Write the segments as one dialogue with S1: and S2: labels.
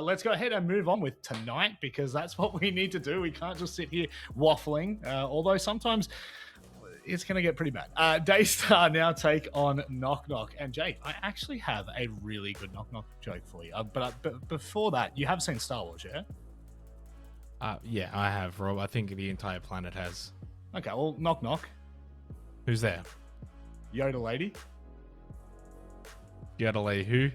S1: Let's go ahead and move on with tonight because that's what we need to do. We can't just sit here waffling, although sometimes it's going to get pretty bad. Daystar now take on Knock Knock. And Jake, I actually have a really good Knock Knock joke for you. But before that, you have seen Star Wars, yeah?
S2: Yeah, I have, Rob. I think the entire planet has.
S1: Okay, well, Knock Knock.
S2: Who's there?
S1: Yoda lady.
S2: Yodelay who?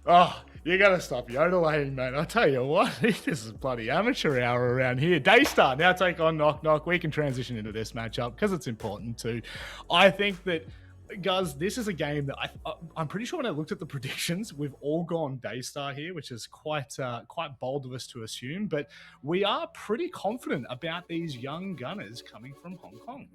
S1: Oh, you got to stop yodeling, mate. I tell you what, this is bloody amateur hour around here. Daystar now take on Knock Knock. We can transition into this matchup because it's important too. I think that, guys, this is a game that I'm pretty sure when I looked at the predictions, we've all gone Daystar here, which is quite bold of us to assume. But we are pretty confident about these young gunners coming from Hong Kong.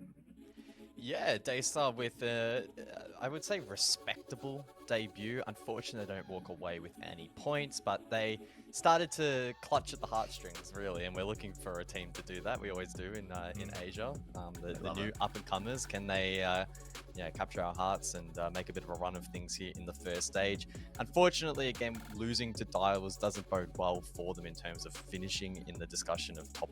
S3: Yeah, Daystar with I would say respectable debut. Unfortunately, they don't walk away with any points, but they started to clutch at the heartstrings, really, and we're looking for a team to do that. We always do in Asia. The new up-and-comers, can they capture our hearts and make a bit of a run of things here in the first stage? Unfortunately, again, losing to Dials doesn't bode well for them in terms of finishing in the discussion of top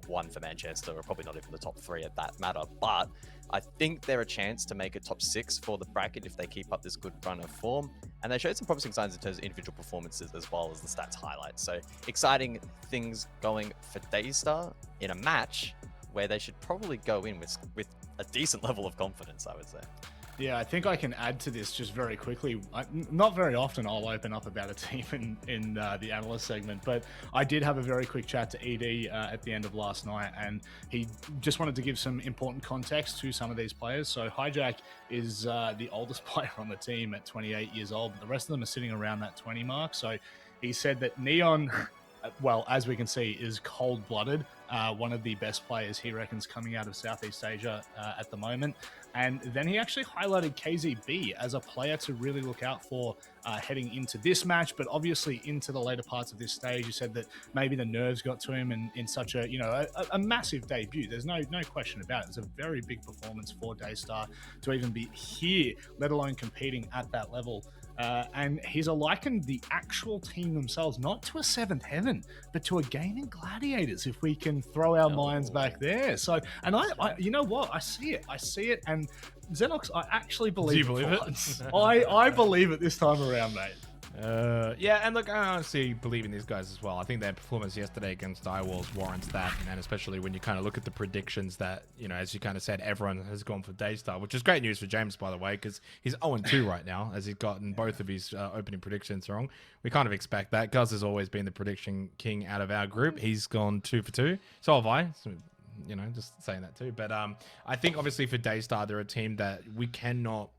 S3: one for Manchester, or probably not even the top three at that matter, but I think they're a chance to make a top 6 for the bracket if they keep up this good run of form. And they showed some promising signs in terms of individual performances as well as the stats highlight. So exciting things going for Daystar in a match where they should probably go in with a decent level of confidence, I would say.
S1: Yeah, I think I can add to this just very quickly. Not very often I'll open up about a team in the analyst segment, but I did have a very quick chat to ED at the end of last night, and he just wanted to give some important context to some of these players. So Hijack is the oldest player on the team at 28 years old, but the rest of them are sitting around that 20 mark. So he said that Neon, well, as we can see, is cold-blooded. One of the best players he reckons coming out of Southeast Asia at the moment. And then he actually highlighted KZB as a player to really look out for heading into this match, but obviously into the later parts of this stage. He said that maybe the nerves got to him in such a massive debut. There's no question about it. It's a very big performance for Daystar to even be here, let alone competing at that level. And he's likened the actual team themselves not to a seventh heaven, but to a gaming gladiators, if we can throw our minds back there. So, and I you know what? I see it. And Xenox, I actually believe
S2: Do you believe
S1: it? I believe it this time around, mate.
S2: Yeah, and look, I honestly believe in these guys as well. I think their performance yesterday against Direwolves warrants that, and especially when you kind of look at the predictions that, as you kind of said, everyone has gone for Daystar, which is great news for James, by the way, because he's 0-2 right now, as he's gotten both of his opening predictions wrong. We kind of expect that. Guz has always been the prediction king out of our group. He's gone 2 for 2. So have I. So, just saying that too. But I think obviously for Daystar, they're a team that we cannot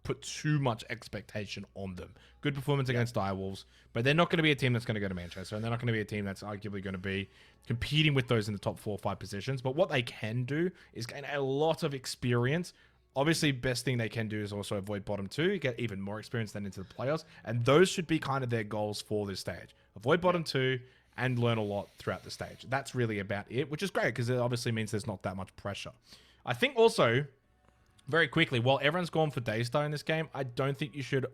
S2: put too much expectation on them. Good performance against Direwolves, but they're not going to be a team that's going to go to Manchester, and they're not going to be a team that's arguably going to be competing with those in the top 4 or 5 positions. But what they can do is gain a lot of experience. Obviously, best thing they can do is also avoid bottom 2, get even more experience then into the playoffs, and those should be kind of their goals for this stage. Avoid bottom 2 and learn a lot throughout the stage. That's really about it, which is great because it obviously means there's not that much pressure. I think also, very quickly, while everyone's gone for Daystar in this game, I don't think you should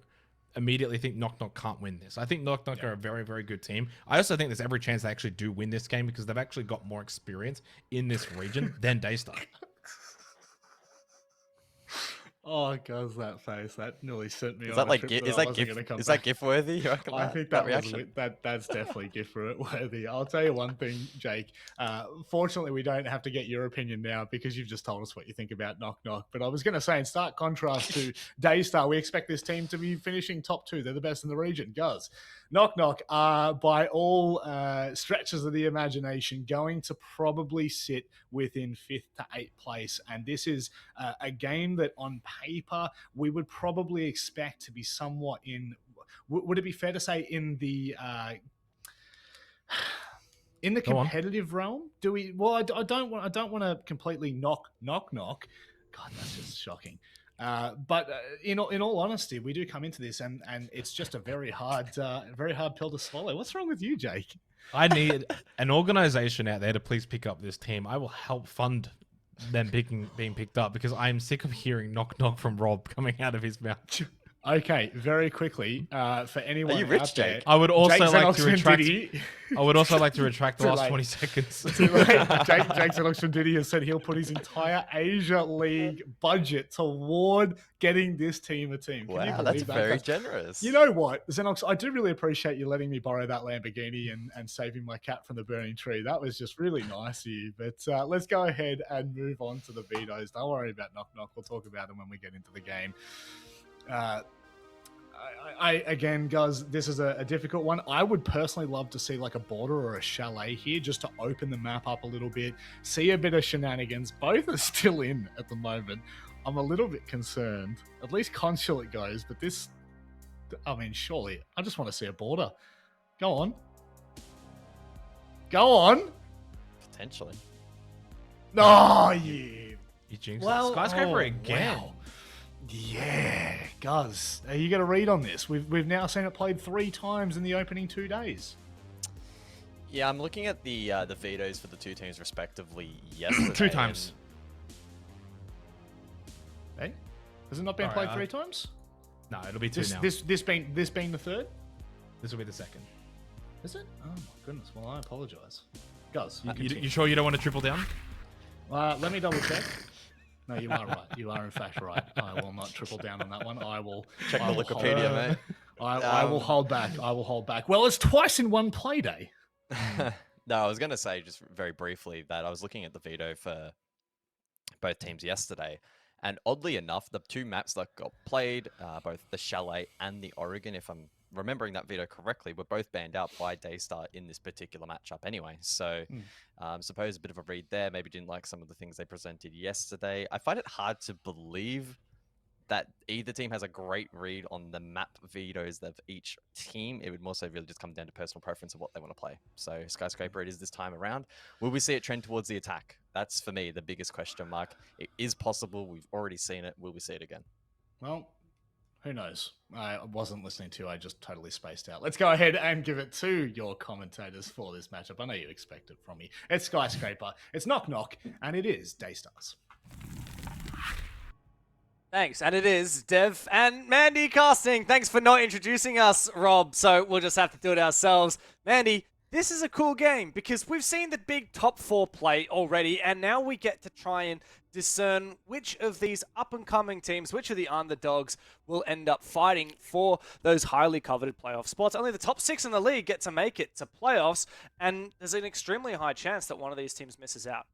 S2: immediately think Knock Knock can't win this. I think Knock Knock are a very, very good team. I also think there's every chance they actually do win this game because they've actually got more experience in this region than Daystar.
S1: Oh, guys, that face, that nearly sent me
S3: Is
S1: on
S3: that
S1: a trip
S3: is that GIF worthy?
S1: I think that's definitely GIF worthy. I'll tell you one thing, Jake. Fortunately, we don't have to get your opinion now because you've just told us what you think about Knock Knock. But I was going to say, in stark contrast to Daystar, we expect this team to be finishing top 2. They're the best in the region. Guys, Knock Knock are, by all stretches of the imagination, going to probably sit within 5th to 8th place. And this is a game that on paper we would probably expect to be somewhat in, would it be fair to say, in the competitive realm? Do we? Well, I don't want to completely knock. God, that's just shocking. But in all honesty, we do come into this, and it's just a very hard pill to swallow. What's wrong with you, Jake?
S2: I need an organization out there to please pick up this team. I will help fund them being picked up because I am sick of hearing knock knock from Rob coming out of his mouth.
S1: Okay, very quickly, for anyone
S3: you rich,
S1: out there,
S3: Jake?
S2: I would also
S1: Jake
S2: like to
S1: Xenox
S2: retract.
S1: Diddy-
S2: I would also like to retract the
S1: Too
S2: last
S1: late.
S2: 20 seconds.
S1: Too late. Jake Xenox from Diddy has said he'll put his entire Asia League budget toward getting this team a team. Can you
S3: Wow,
S1: believe
S3: that's
S1: that?
S3: very
S1: Guys?
S3: generous.
S1: You know what, Xenox, I do really appreciate you letting me borrow that Lamborghini and saving my cat from the burning tree. That was just really nice of you. But let's go ahead and move on to the vetoes. Don't worry about Knock Knock. We'll talk about them when we get into the game. Again, guys, this is a difficult one. I would personally love to see like a border or a chalet here just to open the map up a little bit, see a bit of shenanigans. Both are still in at the moment. I'm a little bit concerned. At least consulate goes, but this, I mean, surely I just want to see a border. Go on. Go on.
S3: Potentially.
S1: Oh, yeah.
S2: You jinxed
S1: Well,
S2: it. Skyscraper
S1: oh,
S2: again.
S1: wow. Yeah, guys, you got to read on this. We've now seen it played 3 times in the opening 2 days.
S3: Yeah, I'm looking at the vetoes for the two teams respectively yesterday.
S2: 2 times.
S1: Hey, has it not been
S2: Alright,
S1: played 3 times?
S2: No, it'll be 2 now.
S1: This being the third?
S2: This will be the second.
S1: Is it? Oh my goodness. Well, I apologize, guys.
S2: You sure you don't want to triple down?
S1: Let me double check. No, you are right. You are in fact right. I will not triple down on that one. I will
S3: Check
S1: I
S3: the
S1: will
S3: Wikipedia,
S1: hold,
S3: mate.
S1: I will hold back. I will hold back. Well, it's twice in one play day.
S3: No, I was going to say just very briefly that I was looking at the veto for both teams yesterday, and oddly enough, the 2 maps that got played, both the Chalet and the Oregon, if I'm remembering that veto correctly, were both banned out by Daystar in this particular matchup anyway. So suppose a bit of a read there. Maybe didn't like some of the things they presented yesterday. I find it hard to believe that either team has a great read on the map vetoes of each team. It would more so really just come down to personal preference of what they want to play. So Skyscraper it is this time around. Will we see it trend towards the attack? That's, for me, the biggest question mark. It is possible. We've already seen it. Will we see it again?
S1: Well, who knows? I wasn't listening to you. I just totally spaced out. Let's go ahead and give it to your commentators for this matchup. I know you expect it from me. It's Skyscraper, it's Knock Knock, and it is Daystars.
S4: Thanks, and it is Dev and Mandy casting. Thanks for not introducing us, Rob, so we'll just have to do it ourselves. Mandy, this is a cool game because we've seen the big top 4 play already, and now we get to try and discern which of these up-and-coming teams, which of the underdogs, will end up fighting for those highly coveted playoff spots. Only the top 6 in the league get to make it to playoffs, and there's an extremely high chance that one of these teams misses out.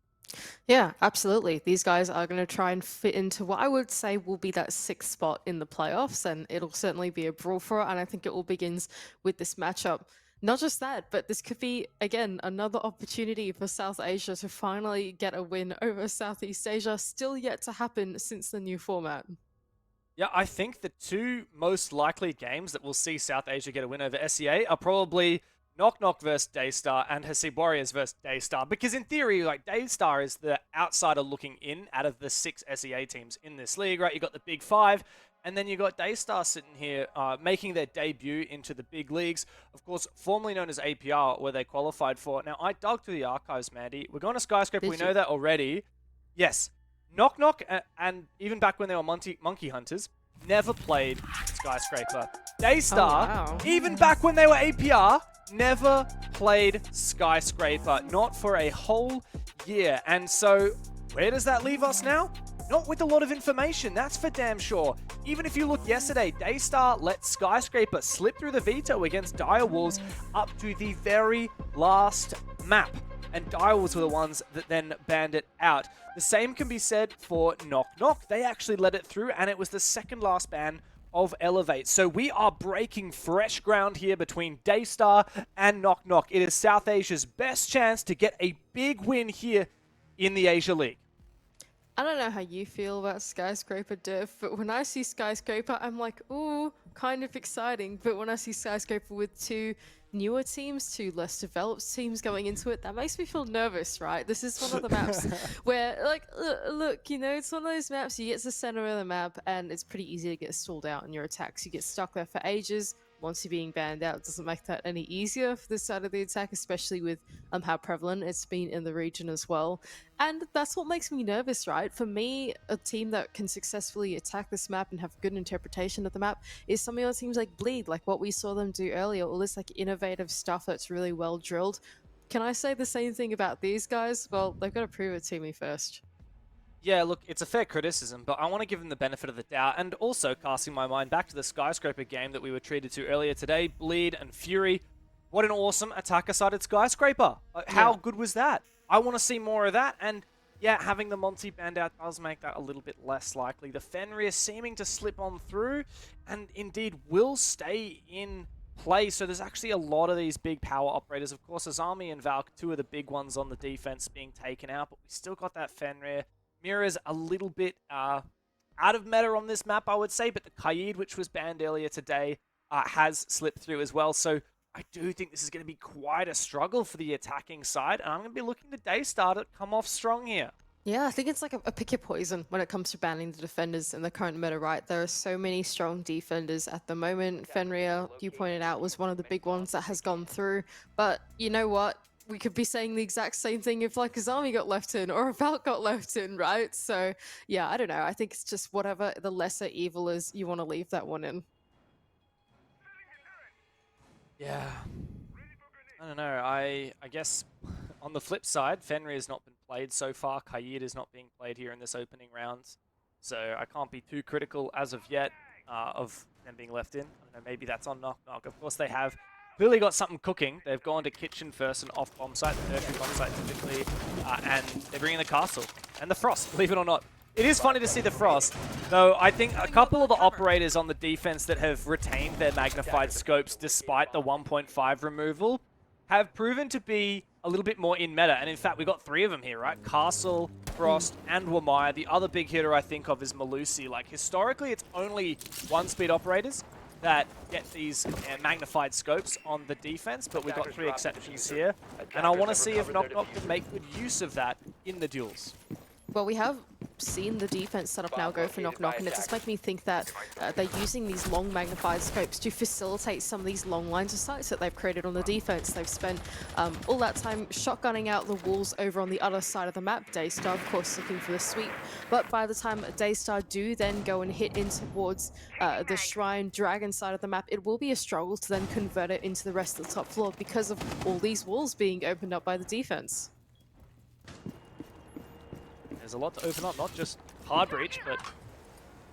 S5: Yeah, absolutely. These guys are going to try and fit into what I would say will be that 6th spot in the playoffs, and it'll certainly be a brawl for it, and I think it all begins with this matchup. Not just that, but this could be, again, another opportunity for South Asia to finally get a win over Southeast Asia, still yet to happen since the new format.
S4: Yeah, I think the 2 most likely games that will see South Asia get a win over SEA are probably Knock Knock versus Daystar and Hasib Warriors versus Daystar. Because in theory, like, Daystar is the outsider looking in out of the 6 SEA teams in this league, right? You got the big 5, and then you got Daystar sitting here making their debut into the big leagues. Of course, formerly known as APR, where they qualified for. Now, I dug through the archives, Mandy. We're going to Skyscraper. We know that already. Yes. Knock Knock, and even back when they were Monkey Hunters, never played Skyscraper. Daystar, even back when they were APR, never played Skyscraper. Not for a whole year. And so, where does that leave us now? Not with a lot of information, that's for damn sure. Even if you look yesterday, Daystar let Skyscraper slip through the veto against Direwolves up to the very last map. And Direwolves were the ones that then banned it out. The same can be said for Knock Knock. They actually let it through, and it was the second last ban of Elevate. So we are breaking fresh ground here between Daystar and Knock Knock. It is South Asia's best chance to get a big win here in the Asia League.
S5: I don't know how you feel about Skyscraper, Dev, but when I see Skyscraper, I'm like, ooh, kind of exciting. But when I see Skyscraper with 2 newer teams, 2 less developed teams going into it, that makes me feel nervous, right? This is one of the maps where, like, look, you know, it's one of those maps, you get to the center of the map, and it's pretty easy to get stalled out in your attacks. You get stuck there for ages. Monty being banned out doesn't make that any easier for this side of the attack, especially with how prevalent it's been in the region as well. And that's what makes me nervous, right? For me, a team that can successfully attack this map and have good interpretation of the map is some of your teams like Bleed, like what we saw them do earlier, all this like innovative stuff that's really well drilled. Can I say the same thing about these guys? Well, they've got to prove it to me first.
S4: Yeah, look, it's a fair criticism, but I want to give them the benefit of the doubt, and also casting my mind back to the Skyscraper game that we were treated to earlier today, Bleed and Fury. What an awesome attacker-sided Skyscraper. How good was that? I want to see more of that, and yeah, having the Monty banned out does make that a little bit less likely. The Fenrir seeming to slip on through, and indeed will stay in play, so there's actually a lot of these big power operators. Of course, Azami and Valk, two of the big ones on the defense being taken out, but we still got that Fenrir. Mira's a little bit out of meta on this map, I would say, but the Kaid, which was banned earlier today, has slipped through as well. So I do think this is going to be quite a struggle for the attacking side, and I'm going to be looking to Daystar to come off strong here.
S5: Yeah, I think it's like a pick your poison when it comes to banning the defenders in the current meta, right? There are so many strong defenders at the moment. Fenrir, you pointed out, was one of the big ones that has gone through. But you know what? We could be saying the exact same thing if like Azami got left in or if Valk got left in, right? So yeah, I don't know. I think it's just whatever the lesser evil is, you want to leave that one in.
S4: Yeah. I don't know. I guess on the flip side, Fenrir has not been played so far. Kaid is not being played here in this opening round. So I can't be too critical as of yet of them being left in. I don't know, maybe that's on Knock Knock. Of course, they have clearly got something cooking. They've gone to kitchen first and off bomb site, the nursery bomb site typically, and they're bringing the castle and the frost, believe it or not. It is funny to see the frost, though I think a couple of the operators on the defense that have retained their magnified scopes despite the 1.5 removal have proven to be a little bit more in meta. And in fact, we got 3 of them here, right? Castle, Frost, and Wamaya. The other big hitter I think of is Malusi. Like, historically, it's only 1-speed operators that get these magnified scopes on the defense, but we've got 3 exceptions here. And I want to see if Knock Knock can make good use of that in the duels.
S5: Well, we have seen the defense setup now go for Knock Knock, and it just makes me think that they're using these long magnified scopes to facilitate some of these long lines of sights that they've created on the defense. They've spent all that time shotgunning out the walls over on the other side of the map. Daystar, of course, looking for the sweep, but by the time Daystar do then go and hit in towards the Shrine Dragon side of the map, it will be a struggle to then convert it into the rest of the top floor because of all these walls being opened up by the defense.
S4: There's a lot to open up, not just hard breach, but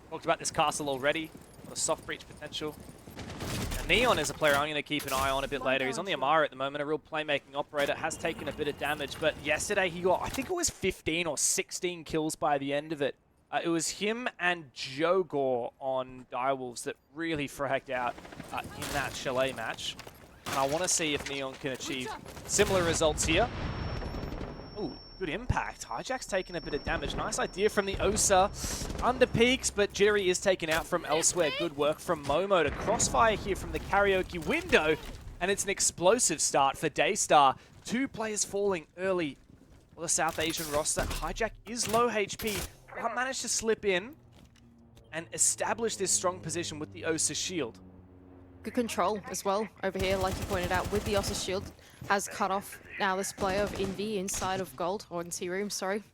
S4: talked about this castle already. Got a soft breach potential. And Neon is a player I'm going to keep an eye on a bit later. He's on the Amara at the moment, a real playmaking operator, has taken a bit of damage, but yesterday he got, I think it was 15 or 16 kills by the end of it. It was him and Jogor on Direwolves that really fragged out in that Chalet match. And I want to see if Neon can achieve similar results here. Ooh. Good impact. Hijack's taken a bit of damage. Nice idea from the Osa. Under peaks, but Jittery is taken out from elsewhere. Good work from Momo to crossfire here from the karaoke window. And it's an explosive start for Daystar. 2 players falling early for the South Asian roster. Hijack is low HP, but managed to slip in and establish this strong position with the Osa shield.
S5: Good control as well over here, like you pointed out, with the Osa shield. Has cut off now this player of Envy inside of Gold, or in T-Room, sorry.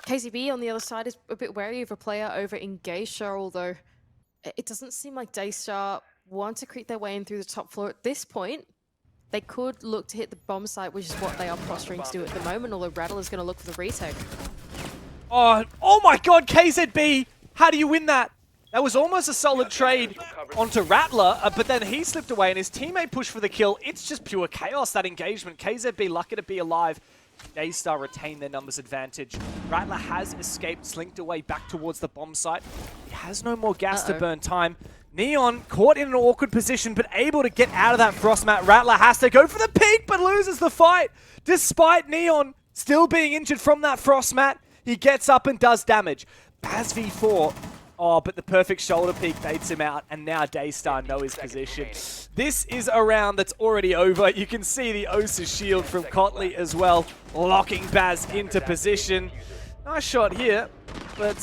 S5: KZB on the other side is a bit wary of a player over in Geisha, although it doesn't seem like Daystar want to creep their way in through the top floor at this point. They could look to hit the bomb site, which is what they are posturing to do at the moment, although Rattle is going to look for the retake.
S4: Oh my god, KZB! How do you win that? That was almost a solid trade onto Rattler, but then he slipped away and his teammate pushed for the kill. It's just pure chaos, that engagement. KZB lucky to be alive. Daystar retain their numbers advantage. Rattler has escaped, slinked away back towards the bomb site. He has no more gas to burn time. Neon caught in an awkward position, but able to get out of that frost mat. Rattler has to go for the peak, but loses the fight. Despite Neon still being injured from that frost mat, he gets up and does damage. Baz v4. Oh, but the perfect shoulder peek baits him out, and now Daystar know his position. This is a round that's already over. You can see the Osa shield from Kotley as well, locking Baz into position. Nice shot here. but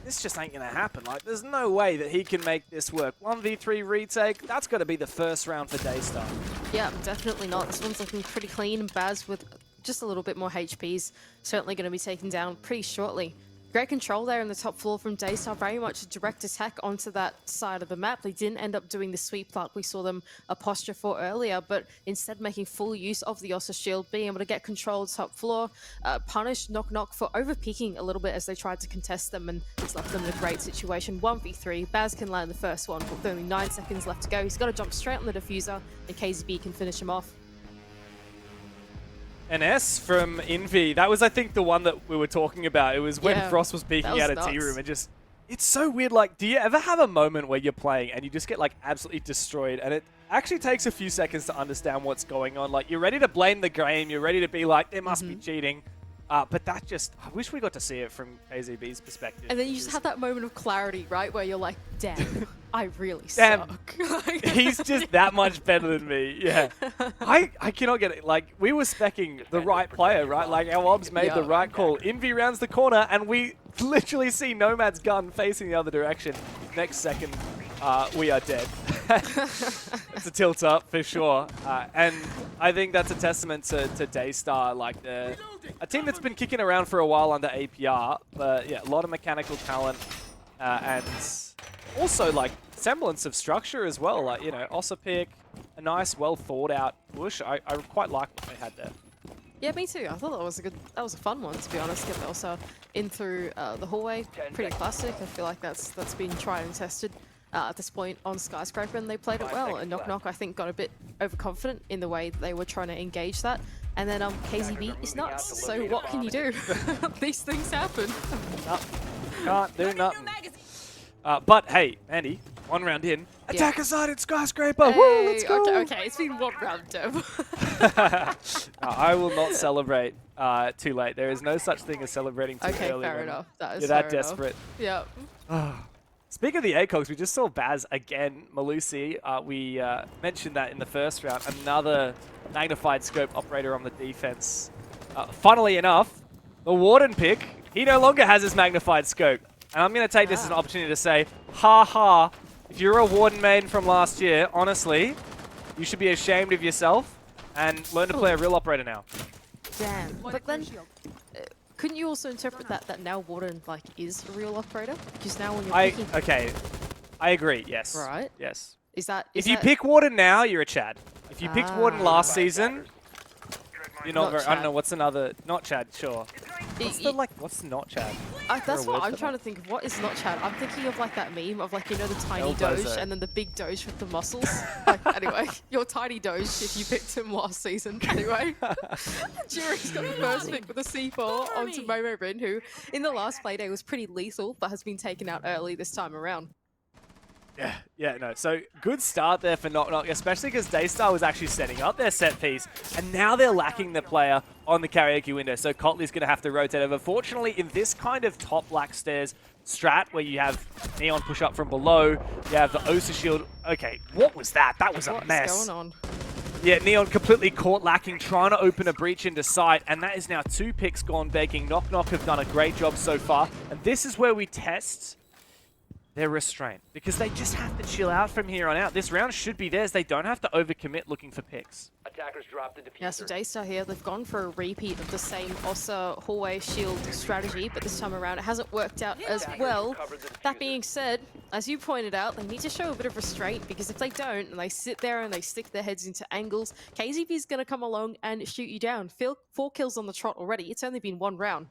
S4: this just ain't going to happen. Like, there's no way that he can make this work. 1v3 retake, that's got to be the first round for Daystar.
S5: Yeah, definitely not. This one's looking pretty clean. Baz with just a little bit more HPs, certainly going to be taken down pretty shortly. Great control there in the top floor from Daystar, very much a direct attack onto that side of the map. They didn't end up doing the sweep like we saw them posture for earlier, but instead making full use of the Ossa shield, being able to get control top floor, punish Knock Knock for over-peeking a little bit as they tried to contest them, and it's left them in a great situation. 1v3, Baz can land the first one, but with only 9 seconds left to go. He's got to jump straight on the diffuser, and KZB can finish him off.
S4: NS from Envy, that was, I think, the one that we were talking about. It was when Frost was peeking out of T-Room and just... It's so weird, like, do you ever have a moment where you're playing and you just get, like, absolutely destroyed, and it actually takes a few seconds to understand what's going on? Like, you're ready to blame the game, you're ready to be like, there must be cheating. But that just, I wish we got to see it from KZB's perspective.
S5: And then you just have that moment of clarity, right? Where you're like, damn, I really
S4: Damn,
S5: suck.
S4: he's just that much better than me, yeah. I cannot get it. Like, we were speccing the right player, right? Like, our obs made the right call. Envy rounds the corner, and we literally see Nomad's gun facing the other direction. Next second, we are dead. It's a tilt up, for sure. And I think that's a testament to Daystar, like a team that's been kicking around for a while under APR, but yeah, a lot of mechanical talent, and also like semblance of structure as well. Like, you know, Ossa pick, a nice, well thought out push. I quite like what they had there.
S5: Yeah, me too. I thought that was a fun one, to be honest. Get Ossa in through the hallway, pretty classic. I feel like that's been tried and tested at this point on Skyscraper, and they played it well. And Knock Knock, I think, got a bit overconfident in the way they were trying to engage that. And then KZB is nuts. So what can you do? These things happen.
S4: Can't do nothing. But hey, Andy, 1 round in. Attacker side in Skyscraper.
S5: Hey,
S4: woo, let's go.
S5: Okay, it's been 1 round, Dev.
S4: I will not celebrate too late. There is no such thing as celebrating too early.
S5: Okay, fair enough. That is
S4: you're that
S5: fair
S4: desperate.
S5: Enough. Yeah.
S4: Speaking of the ACOGs, we just saw Baz again, Malusi. We mentioned that in the first round. Another magnified scope operator on the defense. Funnily enough, the Warden pick, he no longer has his magnified scope. And I'm going to take this as an opportunity to say, ha ha, if you're a Warden main from last year, honestly, you should be ashamed of yourself and learn to play a real operator now.
S5: Damn. But then, couldn't you also interpret that now Warden like is a real operator? Because now when you're picking...
S4: Okay, I agree, yes.
S5: Right.
S4: Yes.
S5: If
S4: you pick Warden now, you're a Chad. If you picked Warden last season, you're not very... I don't know, what's another... Not Chad, sure. What's not Chad?
S5: That's what I'm trying to think of. What is not Chad? I'm thinking of like that meme of like, you know, the tiny Doge and then the big Doge with the muscles. Like, anyway, your tiny Doge if you picked him last season. Anyway, Jury's got the first pick with a C4 onto Momo Rin, who in the last playday was pretty lethal, but has been taken out early this time around.
S4: Yeah, no. So good start there for Knock Knock, especially because Daystar was actually setting up their set piece, and now they're lacking the player on the karaoke window. So Cotley's going to have to rotate over. Fortunately, in this kind of top black stairs strat where you have Neon push up from below, you have the Osa shield. Okay, what was that? That was a mess.
S5: What's going on?
S4: Yeah, Neon completely caught lacking, trying to open a breach into sight, and that is now 2 picks gone begging. Knock Knock have done a great job so far, and this is where we test their restraint, because they just have to chill out from here on out. This round should be theirs. They don't have to overcommit looking for picks.
S6: Attackers dropped the diffuser.
S5: Yeah, so Daystar here, they've gone for a repeat of the same Ossa hallway shield strategy, but this time around it hasn't worked out as well. That being said, as you pointed out, they need to show a bit of restraint, because if they don't, and they sit there and they stick their heads into angles, KZB is going to come along and shoot you down. 4 kills on the trot already. It's only been 1 round.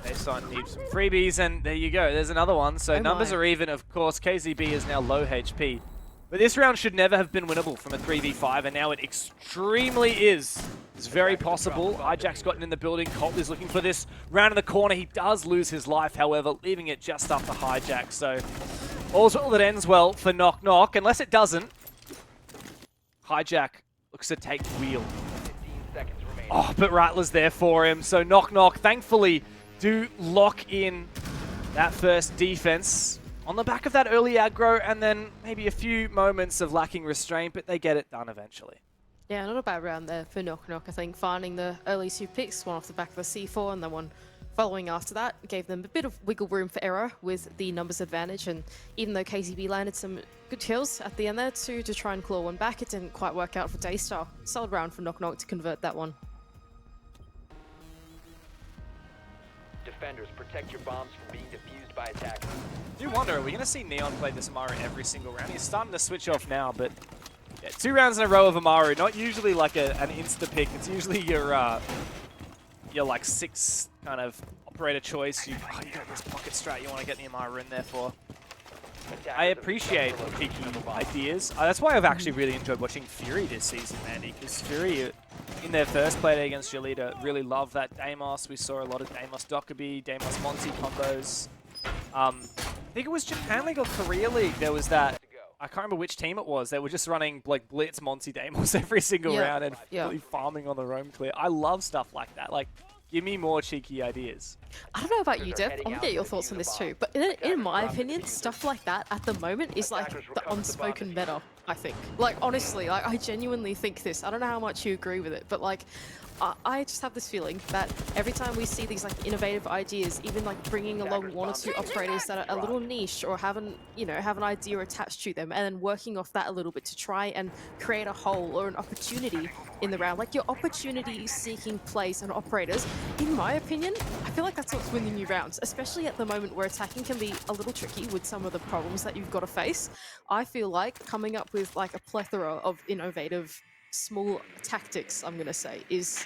S4: Daystar needs some freebies, and there you go. There's another one. So numbers are even, of course. KZB is now low HP. But this round should never have been winnable from a 3v5, and now it extremely is. It's very possible. Hijack's gotten in the building. Colt is looking for this round in the corner. He does lose his life, however, leaving it just after Hijack. So all's well that ends well for Knock Knock. Unless it doesn't, Hijack looks to take wheel.
S6: 15 seconds remaining.
S4: Oh, but Rattler's there for him. So Knock Knock, thankfully, do lock in that first defense on the back of that early aggro, and then maybe a few moments of lacking restraint, but they get it done eventually.
S5: Yeah, not a bad round there for Knock Knock. I think finding the early 2 picks, one off the back of the C4 and then one following after that gave them a bit of wiggle room for error with the numbers advantage, and even though KZB landed some good kills at the end there to try and claw one back, it didn't quite work out for Daystar. Solid round for Knock Knock to convert that one.
S6: Defenders, protect your bombs from being defused by attackers.
S4: I do wonder, are we going to see Neon play this Amaru every single round? He's starting to switch off now, but yeah, 2 rounds in a row of Amaru, not usually like an insta-pick. It's usually your like 6 kind of operator choice. You got this pocket strat you want to get the Amaru in there for. I appreciate cheeky ideas. That's why I've actually really enjoyed watching Fury this season, Andy, because Fury, in their first play against Jolita, really loved that Deimos. We saw a lot of Deimos Dokkaebi, Deimos Monty combos. I think it was Japan League or Korea League. There was that, I can't remember which team it was. They were just running like Blitz Monty Deimos every single round and really farming on the roam clear. I love stuff like that. Like, give me more cheeky ideas.
S5: I don't know about you, Dev. I want to get your thoughts on this too. But in my opinion, stuff like that at the moment is like the unspoken meta, I think. Like, honestly, like I genuinely think this. I don't know how much you agree with it, but like, I just have this feeling that every time we see these like innovative ideas, even like bringing along 1 or 2 operators that are a little niche or have an idea attached to them, and then working off that a little bit to try and create a hole or an opportunity in the round. Like your opportunity seeking plays and operators, in my opinion, I feel like that's what's winning you rounds, especially at the moment where attacking can be a little tricky with some of the problems that you've got to face. I feel like coming up with like a plethora of innovative small tactics, I'm gonna say, is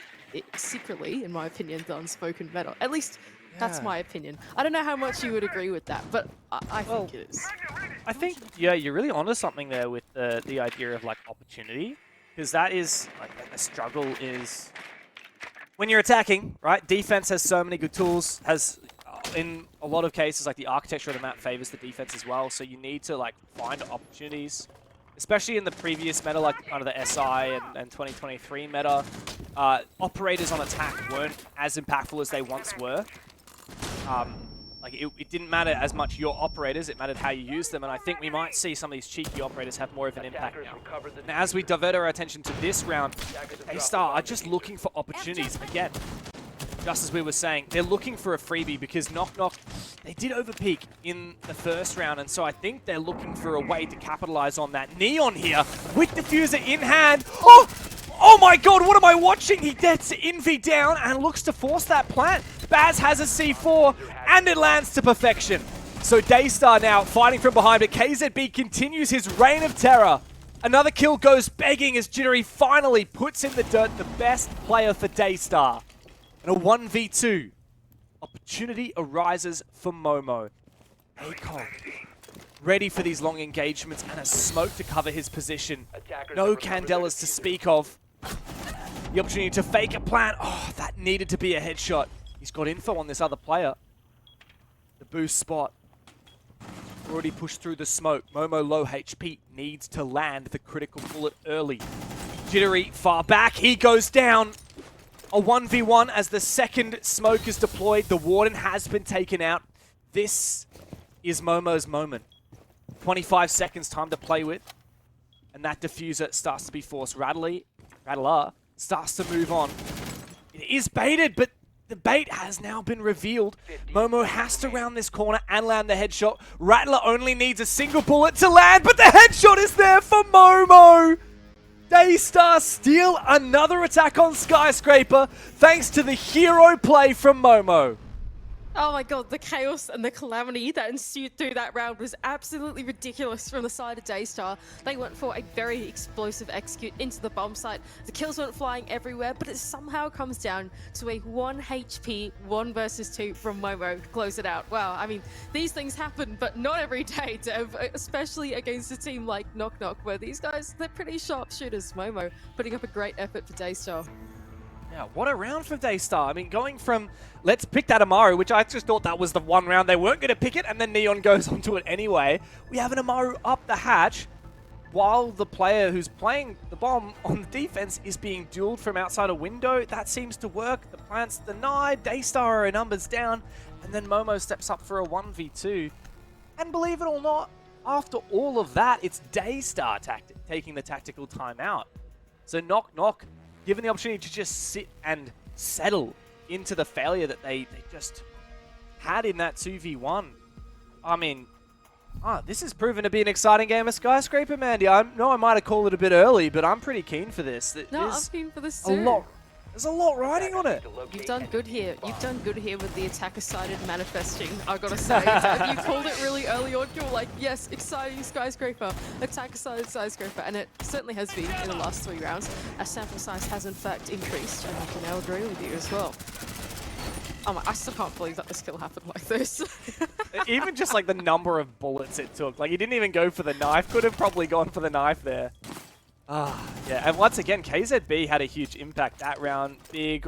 S5: secretly, in my opinion, the unspoken meta. At least that's my opinion. I don't know how much you would agree with that, but I think it is.
S4: I think, yeah, you're really onto something there with the idea of like opportunity, because that is like a struggle is when you're attacking, right? Defense has so many good tools, has in a lot of cases like the architecture of the map favors the defense as well, so you need to like find opportunities. Especially in the previous meta, like kind of the SI and 2023 meta, operators on attack weren't as impactful as they once were. Like it didn't matter as much your operators, it mattered how you use them, and I think we might see some of these cheeky operators have more of an impact now. Now, as we divert our attention to this round, Daystar are just looking for opportunities again. Just as we were saying, they're looking for a freebie because Knock Knock, they did overpeak in the first round, and so I think they're looking for a way to capitalize on that. Neon here with diffuser in hand. Oh my god, what am I watching? He gets Envy down and looks to force that plant. Baz has a C4 and it lands to perfection. So Daystar now fighting from behind, but KZB continues his reign of terror. Another kill goes begging as Jittery finally puts in the dirt, the best player for Daystar. And a 1v2 opportunity arises for Momo. ACOG ready for these long engagements and a smoke to cover his position. No Candelas to speak of. The opportunity to fake a plant. Oh, that needed to be a headshot. He's got info on this other player. The boost spot. Already pushed through the smoke. Momo low HP needs to land the critical bullet early. Jittery far back. He goes down. A 1v1 as the second smoke is deployed. The Warden has been taken out. This is Momo's moment. 25 seconds time to play with. And that diffuser starts to be forced. Rattler starts to move on. It is baited, but the bait has now been revealed. Momo has to round this corner and land the headshot. Rattler only needs a single bullet to land, but the headshot is there for Momo! Daystar steal another attack on Skyscraper thanks to the hero play from Momo.
S5: Oh my god, the chaos and the calamity that ensued through that round was absolutely ridiculous from the side of Daystar. They went for a very explosive execute into the bomb site. The kills went flying everywhere, but it somehow comes down to a 1 HP 1 versus 2 from Momo to close it out. Wow, I mean, these things happen, but not every day, Dev, especially against a team like Knock Knock, where these guys, they're pretty sharp shooters. Momo putting up a great effort for Daystar.
S4: Yeah, what a round for Daystar. I mean, going from, let's pick that Amaru, which I just thought that was the one round they weren't going to pick it, and then Neon goes onto it anyway. We have an Amaru up the hatch, while the player who's playing the bomb on the defense is being dueled from outside a window. That seems to work. The plant's denied. Daystar are numbers down, and then Momo steps up for a 1v2. And believe it or not, after all of that, it's Daystar taking the tactical timeout. So Knock Knock, given the opportunity to just sit and settle into the failure that they just had in that 2v1. I mean, this has proven to be an exciting game of Skyscraper, Mandy. I know I might have called it a bit early, but I'm pretty keen for this.
S5: No, I'm keen for this too.
S4: There's a lot riding on it.
S5: You've done good here. You've done good here with the attacker-sided manifesting, I gotta say. You called it really early on. You were like, yes, exciting Skyscraper, attacker-sided Skyscraper, and it certainly has been in the last 3 rounds. Our sample size has in fact increased, and I can now agree with you as well. Oh my, I still can't believe that this kill happened like this.
S4: Even just like the number of bullets it took. Like he didn't even go for the knife. Could have probably gone for the knife there. Yeah, and once again, KZB had a huge impact that round. Big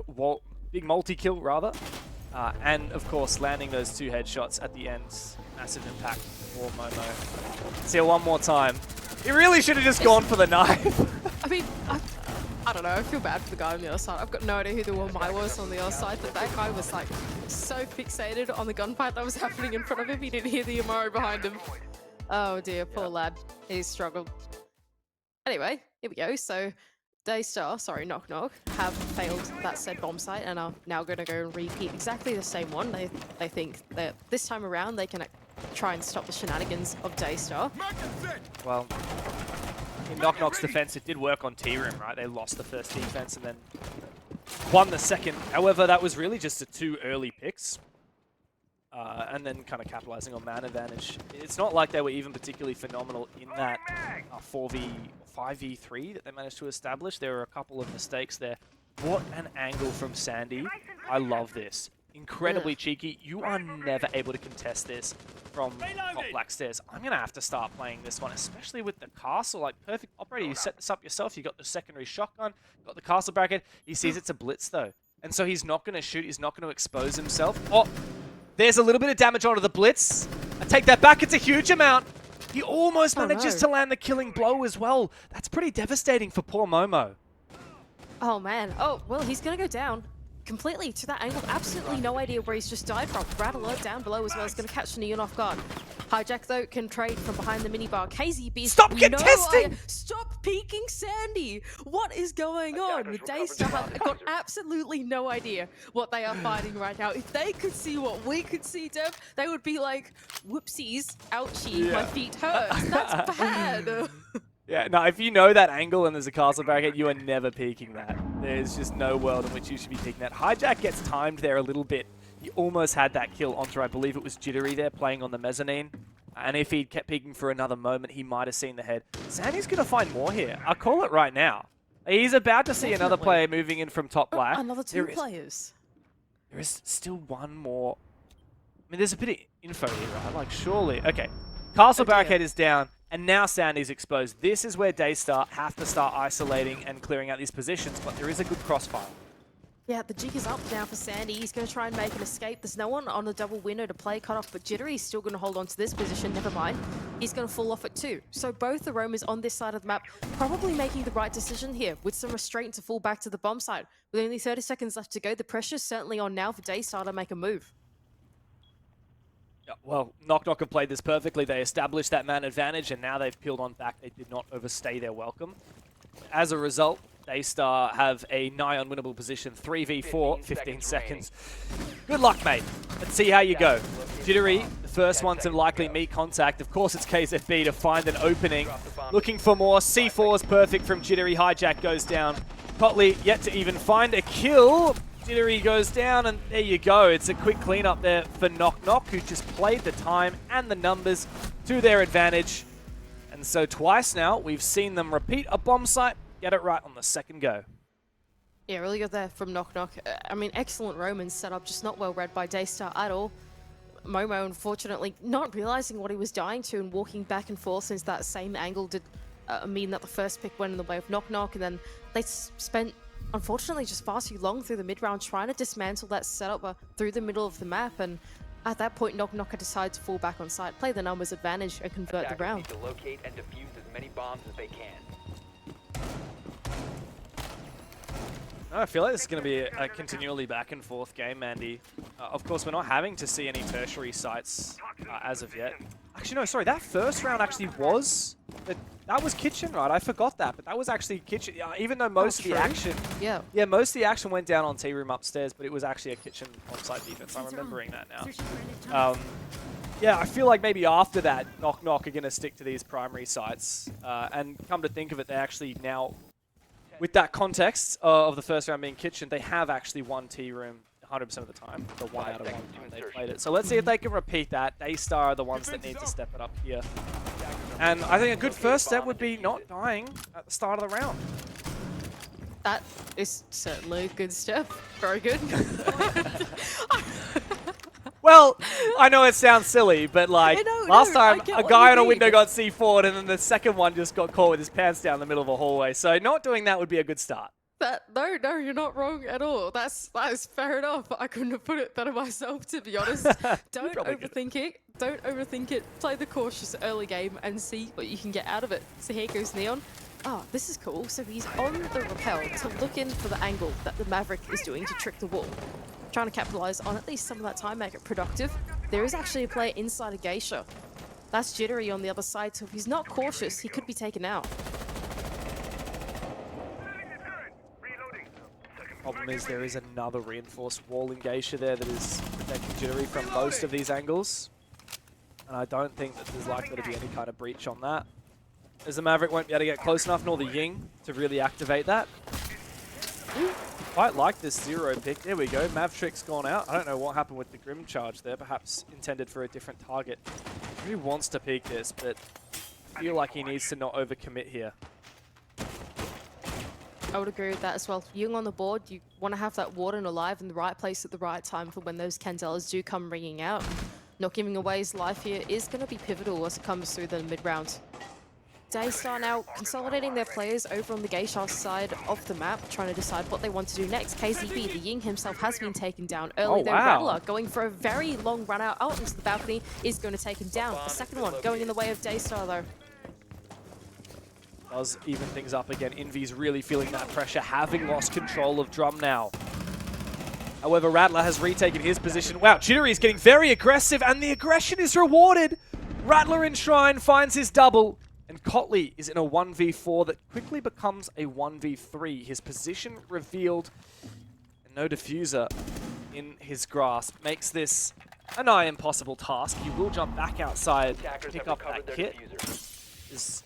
S4: multi-kill, rather. And, of course, landing those 2 headshots at the end. Massive impact for Momo. See it one more time. He really should have just gone for the knife.
S5: I mean, I don't know, I feel bad for the guy on the other side. I've got no idea who the one was on the other side, but that guy was, like, so fixated on the gunfight that was happening in front of him, he didn't hear the Amaro behind him. Oh dear, poor lad. He struggled. Anyway, here we go. So, Daystar, sorry, Knock Knock, have failed that said bomb site and are now going to go and repeat exactly the same one. They think that this time around they can try and stop the shenanigans of Daystar.
S4: Well, in Knock Knock's defense, it did work on T-Room, right? They lost the first defense and then won the second. However, that was really just the 2 early picks. And then kind of capitalizing on man advantage. It's not like they were even particularly phenomenal in that 5v3 that they managed to establish. There were a couple of mistakes there. What an angle from Sandy. I love this. Incredibly cheeky. You are never able to contest this from top black stairs. I'm going to have to start playing this one, especially with the castle. Like, perfect operator. You set this up yourself. You got the secondary shotgun, got the castle bracket. He sees it's a blitz, though. And so he's not going to shoot. He's not going to expose himself. Oh! There's a little bit of damage onto the blitz. I take that back. It's a huge amount. He almost manages to land the killing blow as well. That's pretty devastating for poor Momo.
S5: Oh, man. Oh, well, he's going to go down completely to that angle. Absolutely no idea where he's just died from. Brad alert down below as well. He's going to catch Neon off guard. Hijack, though, can trade from behind the minibar. KZB...
S4: Stop contesting!
S5: Stop peeking Sandy! What is going on? The Daystar have got absolutely no idea what they are fighting right now. If they could see what we could see, Dev, they would be like, whoopsies, ouchie, my feet hurt. That's bad.
S4: Yeah, no, if you know that angle and there's a castle bracket, you are never peeking that. There's just no world in which you should be peeking that. Hijack gets timed there a little bit. He almost had that kill onto, I believe it was Jittery there, playing on the mezzanine. And if he'd kept peeking for another moment, he might have seen the head. Sandy's going to find more here. I'll call it right now. He's about to see another player moving in from top black.
S5: Another 2 players.
S4: There is still one more. I mean, there's a bit of info here, right? Like, surely. Okay. Castle barricade is down. And now Sandy's exposed. This is where Daystar have to start isolating and clearing out these positions, but there is a good crossfire.
S5: Yeah, the jig is up now for Sandy. He's going to try and make an escape. There's no one on the double window to play cut off, but Jittery's still going to hold on to this position. Never mind. He's going to fall off it too. So both the roamers on this side of the map probably making the right decision here with some restraint to fall back to the bomb site. With only 30 seconds left to go, the pressure's certainly on now for Daystar to make a move.
S4: Well, Knock Knock have played this perfectly. They established that man advantage, and now they've peeled on back. They did not overstay their welcome. As a result, Daystar have a nigh unwinnable position. 3v4, 15 seconds. Good luck, mate. Let's see how you go. Jittery, the first one to likely meet contact. Of course, it's KZB to find an opening. Looking for more. C4 is perfect from Jittery. Hijack goes down. Cotley yet to even find a kill. Jittery goes down, and there you go. It's a quick cleanup there for Knock Knock, who just played the time and the numbers to their advantage. And so twice now, we've seen them repeat a bomb site, get it right on the second go.
S5: Yeah, really good there from Knock Knock. I mean, excellent Roman setup, just not well read by Daystar at all. Momo, unfortunately, not realizing what he was dying to and walking back and forth since that same angle did mean that the first pick went in the way of Knock Knock, and then they spent... unfortunately, just far too long through the mid-round trying to dismantle that setup through the middle of the map, and at that point, Knock Knock decided to fall back on site, play the numbers advantage, and convert the round.
S6: Need to locate and defuse as many bombs as they can.
S4: I feel like this is going to be a continually back and forth game, Mandy. Of course, we're not having to see any tertiary sites as of yet. Actually, no, sorry, that first round actually was That was Kitchen, right? I forgot that, but that was actually Kitchen. Even though most of the
S5: true.
S4: action,
S5: Yeah.
S4: yeah, most of the action went down on Tea Room upstairs, but it was actually a Kitchen onside defense. I'm remembering that now. Yeah, I feel like maybe after that, Knock Knock are going to stick to these primary sites. And come to think of it, they actually now, with that context of the first round being Kitchen, they have actually won Tea Room 100% of the time. The 1 out of 1 time they played it. So let's see if they can repeat that. Daystar are the ones that need to step it up here. And I think a good first step would be not dying at the start of the round.
S5: That is certainly a good step. Very good.
S4: Well, I know it sounds silly, but like last time a guy on a window got C4'd and then the second one just got caught with his pants down the middle of a hallway. So not doing that would be a good start.
S5: No, you're not wrong at all. That is fair enough. I couldn't have put it better myself, to be honest. Don't overthink it. Don't overthink it. Play the cautious early game and see what you can get out of it. So here goes Neon. Oh, this is cool. So he's on the rappel to look in for the angle that the Maverick is doing to trick the wall. Trying to capitalize on at least some of that time, make it productive. There is actually a player inside a Geisha. That's Jittery on the other side, so if he's not cautious, he could be taken out.
S4: Problem is there is another reinforced wall in Geisha there that is protecting Jittery from most of these angles. And I don't think that there's likely to be any kind of breach on that, as the Maverick won't be able to get close enough, nor the Ying, to really activate that. Ooh, quite like this 0 pick. There we go. Mavtrick's gone out. I don't know what happened with the Grim charge there, perhaps intended for a different target. He wants to peek this, but I feel like he needs to not overcommit here.
S5: I would agree with that as well. Young on the board, you want to have that Warden alive in the right place at the right time for when those Candelas do come ringing out. Not giving away his life here is going to be pivotal as it comes through the mid-round. Daystar now consolidating their players over on the Geisha side of the map, trying to decide what they want to do next. KZB, the Ying himself, has been taken down early. Though Rattler going for a very long run out into the balcony is going to take him down. The second one going in the way of Daystar though.
S4: Does even things up again. Envy's really feeling that pressure, having lost control of Drum now. However, Rattler has retaken his position. Wow, Jittery is getting very aggressive, and the aggression is rewarded. Rattler in Shrine finds his double, and Cotley is in a 1v4 that quickly becomes a 1v3. His position revealed, and no diffuser in his grasp makes this a nigh impossible task. He will jump back outside to pick up that kit. There's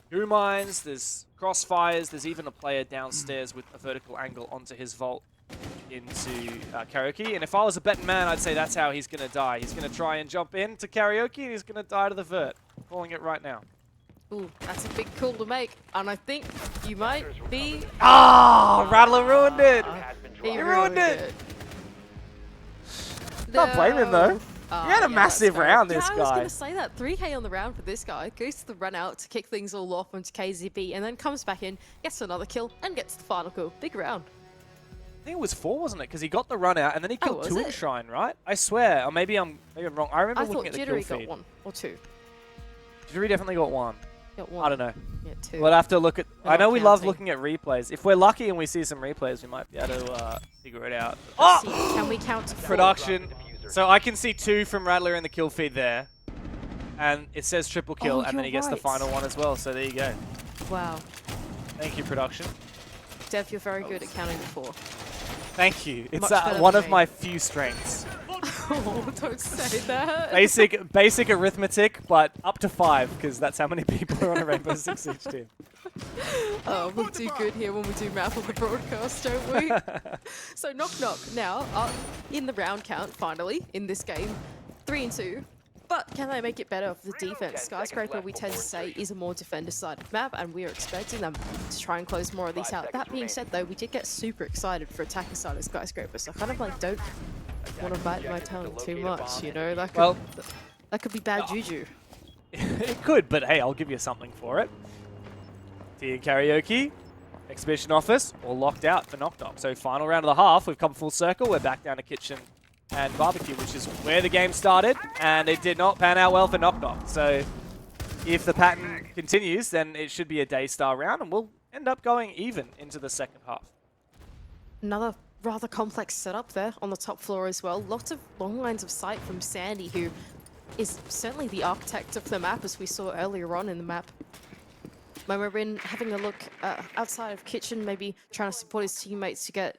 S4: Goo Mines, there's crossfires, there's even a player downstairs with a vertical angle onto his vault into Karaoke. And if I was a betting man, I'd say that's how he's going to die. He's going to try and jump into Karaoke, and he's going to die to the vert. I'm calling it right now.
S5: Ooh, that's a big call to make, and I think you might be...
S4: Ah, Rattler ruined it!
S5: He
S4: ruined it!
S5: No.
S4: Can't blame him though. He had a massive round, this
S5: I was
S4: guy.
S5: going to say that. 3k on the round for this guy. Goes to the run out to kick things all off onto KZB, and then comes back in, gets another kill, and gets the final kill. Big round.
S4: I think it was 4, wasn't it? Because he got the run out, and then he killed 2 in
S5: it?
S4: Shrine, right? I swear. Or maybe I'm wrong. I remember
S5: I
S4: looking
S5: thought
S4: at the
S5: Jittery
S4: kill feed.
S5: got 1 or 2.
S4: Jittery definitely got 1.
S5: Got 1.
S4: I don't know.
S5: Yeah, 2.
S4: We'll have to look at...
S5: They're
S4: I know
S5: not
S4: we love
S5: counting.
S4: looking at replays. If we're lucky and we see some replays, we might be able to figure it out.
S5: Let's see, can we count to 4?
S4: Production. So I can see 2 from Rattler in the kill feed there. And it says triple kill,
S5: Oh,
S4: and then he gets the
S5: right.
S4: final one as well. So there you go.
S5: Wow.
S4: Thank you, production.
S5: Dev, you're very good at counting to 4.
S4: Thank you. It's
S5: Much better
S4: one
S5: than
S4: of
S5: me.
S4: my few strengths.
S5: Oh, don't say that.
S4: Basic arithmetic, but up to 5, because that's how many people are on a Rainbow Six Siege team.
S5: Oh, we'll do good here when we do math on the broadcast, don't we? So Knock Knock now up in the round count, finally, in this game. 3-2. But can they make it better for the defense? Skyscraper, we tend to say, is a more defender-sided map, and we are expecting them to try and close more of these out. That being said, though, we did get super excited for attacker side of Skyscraper, so I kind of like don't want to bite my tongue too much, you know? That could be bad juju.
S4: It could, but hey, I'll give you something for it. Tea Karaoke, Exhibition Office, all locked out for Knock Knock. So final round of the half, we've come full circle. We're back down to Kitchen and Barbecue, which is where the game started, and it did not pan out well for Knock Knock. So if the pattern continues, then it should be a Daystar round, and we'll end up going even into the second half.
S5: Another rather complex setup there on the top floor as well. Lots of long lines of sight from Sandy, who is certainly the architect of the map, as we saw earlier on in the map. Momorin having a look outside of kitchen, maybe trying to support his teammates to get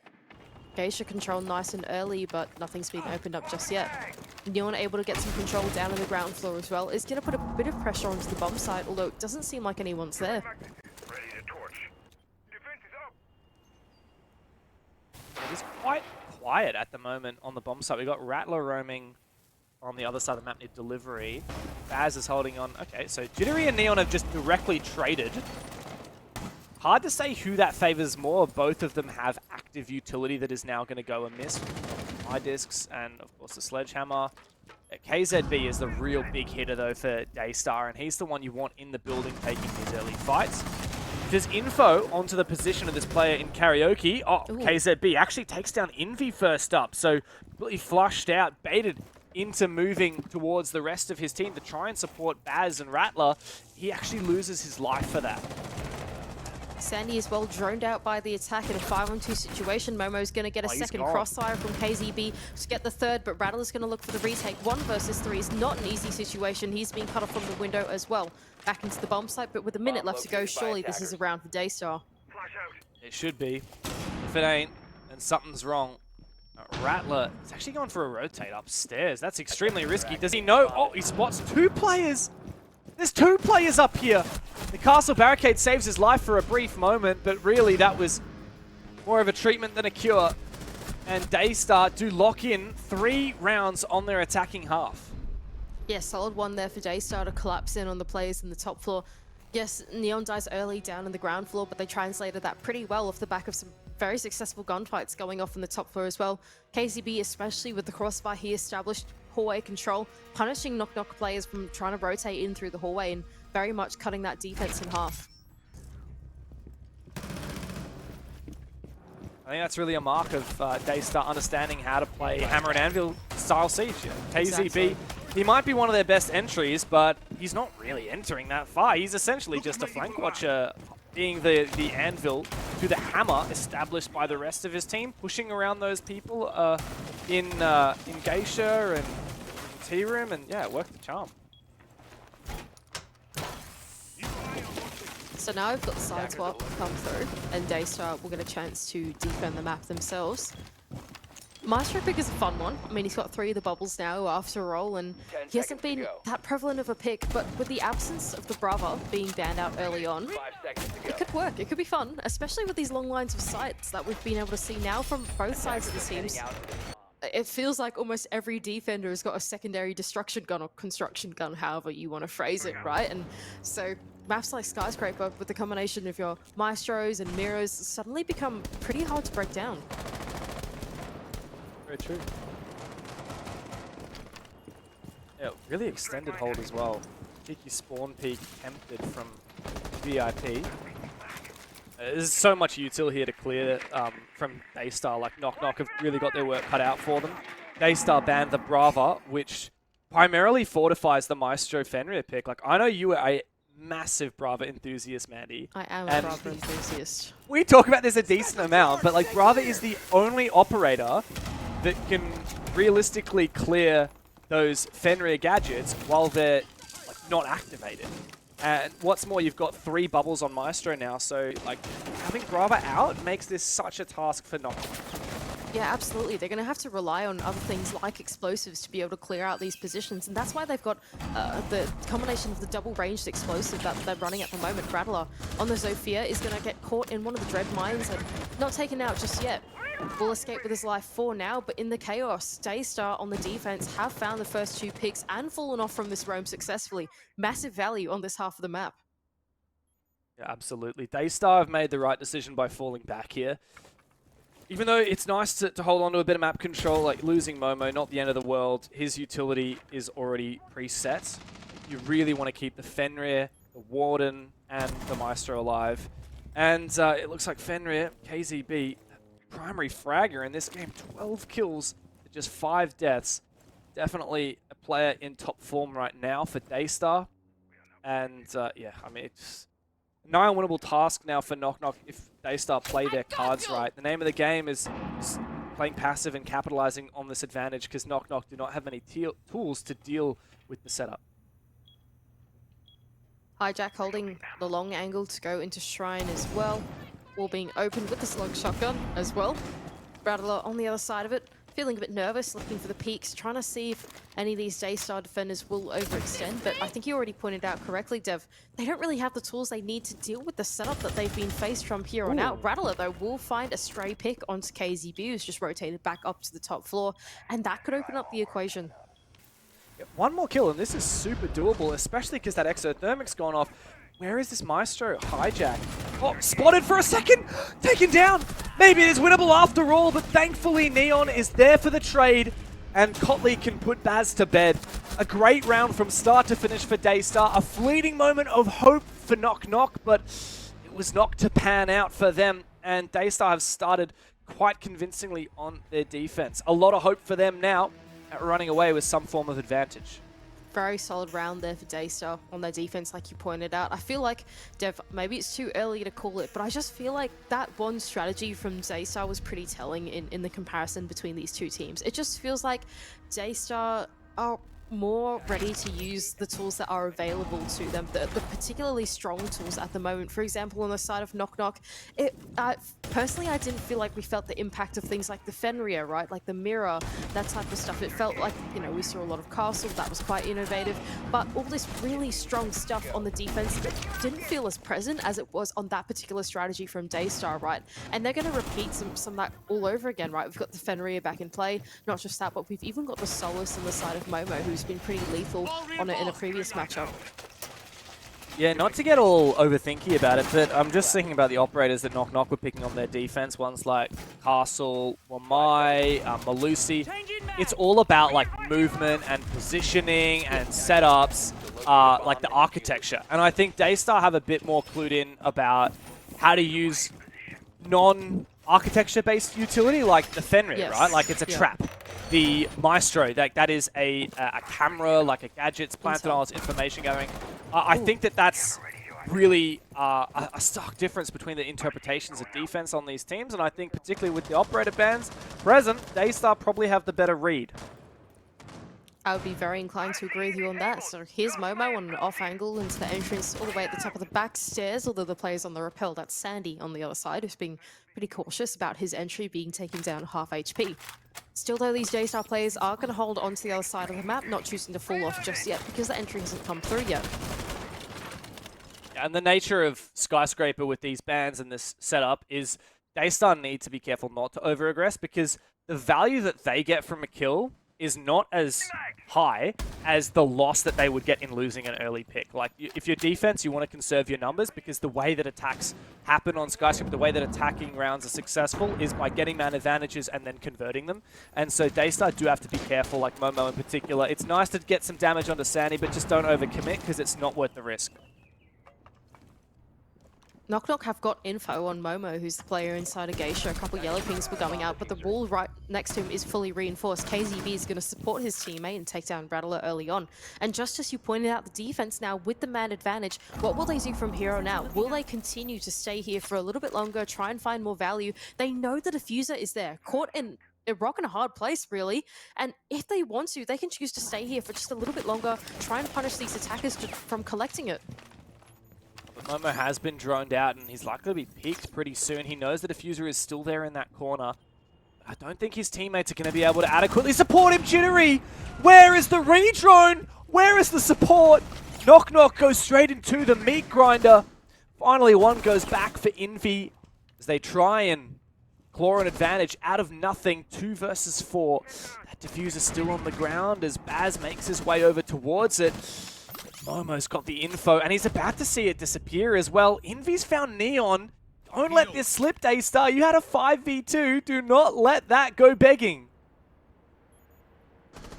S5: Geisha control nice and early, but nothing's been opened up just yet. Neon able to get some control down on the ground floor as well. It's going to put a bit of pressure onto the bomb site, although it doesn't seem like anyone's there.
S4: It is quite quiet at the moment on the bomb site. We've got Rattler roaming on the other side of the map near delivery. Baz is holding on. Okay, so Jittery and Neon have just directly traded. Hard to say who that favors more. Both of them have active utility that is now going to go amiss. My discs and, of course, the sledgehammer. KZB is the real big hitter, though, for Daystar, and he's the one you want in the building taking these early fights. There's info onto the position of this player in karaoke. Oh, ooh. KZB actually takes down Envy first up, so completely flushed out, baited into moving towards the rest of his team to try and support Baz and Rattler. He actually loses his life for that.
S5: Sandy is well droned out by the attack in a 5-on-2 situation. Momo's going to get a second crossfire from KZB to get the third, but Rattler's going to look for the retake. 1 versus 3 is not an easy situation. He's being cut off from the window as well. Back into the bomb site, but with a minute left to go, surely this is a round for Daystar.
S4: It should be. If it ain't, then something's wrong. Rattler is actually going for a rotate upstairs. That's extremely risky. Does he know? Oh, he spots 2 players. There's 2 players up here. The castle barricade saves his life for a brief moment, but really that was more of a treatment than a cure. And Daystar do lock in 3 rounds on their attacking half.
S5: Yeah, solid one there for Daystar to collapse in on the players in the top floor. Yes, Neon dies early down in the ground floor, but they translated that pretty well off the back of some very successful gunfights going off in the top floor as well. KZB, especially with the crossfire, he established hallway control, punishing knock-knock players from trying to rotate in through the hallway and very much cutting that defense in half.
S4: I think that's really a mark of Daystar understanding how to play Hammer and Anvil style Siege. KZB, exactly. He might be one of their best entries, but he's not really entering that far. He's essentially just a flank watcher, being the Anvil to the Hammer established by the rest of his team, pushing around those people in Geisha and T-Room, and yeah, it worked the charm.
S5: So now we've got the side swap come through, and Daystar will get a chance to defend the map themselves. Maestro pick is a fun one. I mean, he's got 3 of the bubbles now after all, and he hasn't been that prevalent of a pick, but with the absence of the Brava being banned out early on, it could work. It could be fun, especially with these long lines of sights that we've been able to see now from both sides of the teams. It feels like almost every defender has got a secondary destruction gun or construction gun, however you want to phrase it, right? And so maps like Skyscraper, with the combination of your Maestros and Mirrors, suddenly become pretty hard to break down.
S4: Very true. Yeah, really extended hold as well. Cheeky spawn peek tempted from VIP. There's so much util here to clear from Daystar. Like Knock Knock have really got their work cut out for them. Daystar banned the Brava, which primarily fortifies the Maestro Fenrir pick. Like, I know you are a massive Brava enthusiast, Mandy.
S5: I am a Brava enthusiast.
S4: We talk about this a decent amount, but like Brava is the only operator that can realistically clear those Fenrir gadgets while they're like not activated. And what's more, you've got 3 bubbles on Maestro now, so like having Brava out makes this such a task for Knock.
S5: Yeah, absolutely. They're going to have to rely on other things like explosives to be able to clear out these positions, and that's why they've got the combination of the double-ranged explosive that they're running at the moment. Rattler on the Zofia is going to get caught in one of the dread mines and not taken out just yet. Will escape with his life for now, but in the chaos, Daystar on the defense have found the first 2 picks and fallen off from this roam successfully. Massive value on this half of the map.
S4: Yeah, absolutely. Daystar have made the right decision by falling back here. Even though it's nice to hold on to a bit of map control, like losing Momo, not the end of the world. His utility is already preset. You really want to keep the Fenrir, the Warden, and the Maestro alive. And it looks like Fenrir, KZB, primary fragger in this game, 12 kills, just 5 deaths. Definitely a player in top form right now for Daystar. And yeah, I mean, it's a nigh unwinnable task now for Knock Knock if Daystar play their cards right. The name of the game is playing passive and capitalizing on this advantage because Knock Knock do not have many tools to deal with the setup.
S5: Hijack holding the long angle to go into Shrine as well. All being opened with the slug shotgun as well. Rattler on the other side of it, feeling a bit nervous, looking for the peaks, trying to see if any of these Daystar defenders will overextend. But I think you already pointed out correctly, Dev, they don't really have the tools they need to deal with the setup that they've been faced from here on out. Rattler, though, will find a stray pick onto KZB, who's just rotated back up to the top floor, and that could open up the equation.
S4: One more kill, and this is super doable, especially because that exothermic's gone off. Where is this Maestro? Hijack. Oh, spotted for a second! Taken down! Maybe it is winnable after all, but thankfully Neon is there for the trade, and Kotley can put Baz to bed. A great round from start to finish for Daystar. A fleeting moment of hope for Knock Knock, but it was not to pan out for them, and Daystar have started quite convincingly on their defense. A lot of hope for them now at running away with some form of advantage.
S5: Very solid round there for Daystar on their defense, like you pointed out. I feel like, Dev, maybe it's too early to call it, but I just feel like that one strategy from Daystar was pretty telling in the comparison between these two teams. It just feels like Daystar are more ready to use the tools that are available to them, the particularly strong tools at the moment. For example, on the side of Knock Knock, personally, I didn't feel like we felt the impact of things like the Fenrir, right? Like the mirror, that type of stuff. It felt like, you know, we saw a lot of Castle, that was quite innovative, but all this really strong stuff on the defense that didn't feel as present as it was on that particular strategy from Daystar, right? And they're going to repeat some of that all over again, right? We've got the Fenrir back in play, not just that, but we've even got the Solace on the side of Momo, who's been pretty lethal on it in a previous matchup.
S4: Yeah, not to get all overthinky about it, but I'm just thinking about the operators that Knock Knock were picking on their defense. Ones like Castle, Wamai, Malusi. It's all about like movement and positioning and setups, like the architecture. And I think Daystar have a bit more clued in about how to use non-architecture based utility like the Fenrir, right? Like it's a trap. The Maestro, that is a camera, like a gadgets, planted on information going. I think that's really a stark difference between the interpretations of defense on these teams, and I think particularly with the operator bans present, Daystar probably have the better read.
S5: I would be very inclined to agree with you on that. So here's Momo on an off angle into the entrance all the way at the top of the back stairs, although the player's on the rappel. That's Sandy on the other side, who's being pretty cautious about his entry being taken down half HP. Still though, these Daystar players are going to hold on to the other side of the map, not choosing to fall off just yet because the entry hasn't come through yet.
S4: And the nature of Skyscraper with these bans and this setup is Daystar need to be careful not to over-aggress, because the value that they get from a kill is not as high as the loss that they would get in losing an early pick. Like, if you're defense, you want to conserve your numbers, because the way that attacks happen on Skyscraper, the way that attacking rounds are successful is by getting man advantages and then converting them. And so Daystar do have to be careful, like Momo in particular. It's nice to get some damage onto Sandy, but just don't overcommit, because it's not worth the risk.
S5: Knock Knock have got info on Momo, who's the player inside a Geisha. A couple yellow pings were going out, but the wall right next to him is fully reinforced. KZB is going to support his teammate and take down Rattler early on. And just as you pointed out, the defense now with the man advantage, what will they do from here on out? Will they continue to stay here for a little bit longer, try and find more value? They know the diffuser is there, caught in a rock and a hard place, really. And if they want to, they can choose to stay here for just a little bit longer, try and punish these attackers from collecting it.
S4: Momo has been droned out, and he's likely to be peaked pretty soon. He knows the diffuser is still there in that corner. I don't think his teammates are going to be able to adequately support him. Jittery, where is the redrone? Where is the support? Knock Knock goes straight into the meat grinder. Finally, one goes back for Envy as they try and claw an advantage out of nothing. 2 versus 4. That diffuser still on the ground as Baz makes his way over towards it. Momo's got the info, and he's about to see it disappear as well. Envy's found Neon. Don't let this slip, Daystar. You had a 5v2. Do not let that go begging.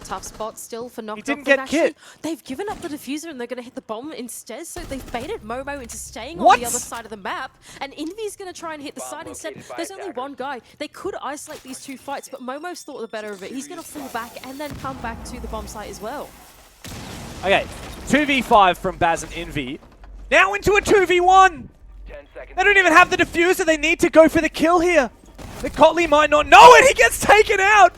S5: Tough spot still for Knock Knock.
S4: He didn't get kit.
S5: They've given up the diffuser and they're going to hit the bomb instead, so they've baited Momo into staying on the other side of the map, and Envy's going to try and hit the side instead. There's only one guy. They could isolate these 2 fights, but Momo's thought the better of it. He's going to fall back and then come back to the bomb site as well.
S4: Okay, 2v5 from Baz and Envy. Now into a 2v1! They don't even have the diffuser. They need to go for the kill here. The Kotley might not know it. He gets taken out.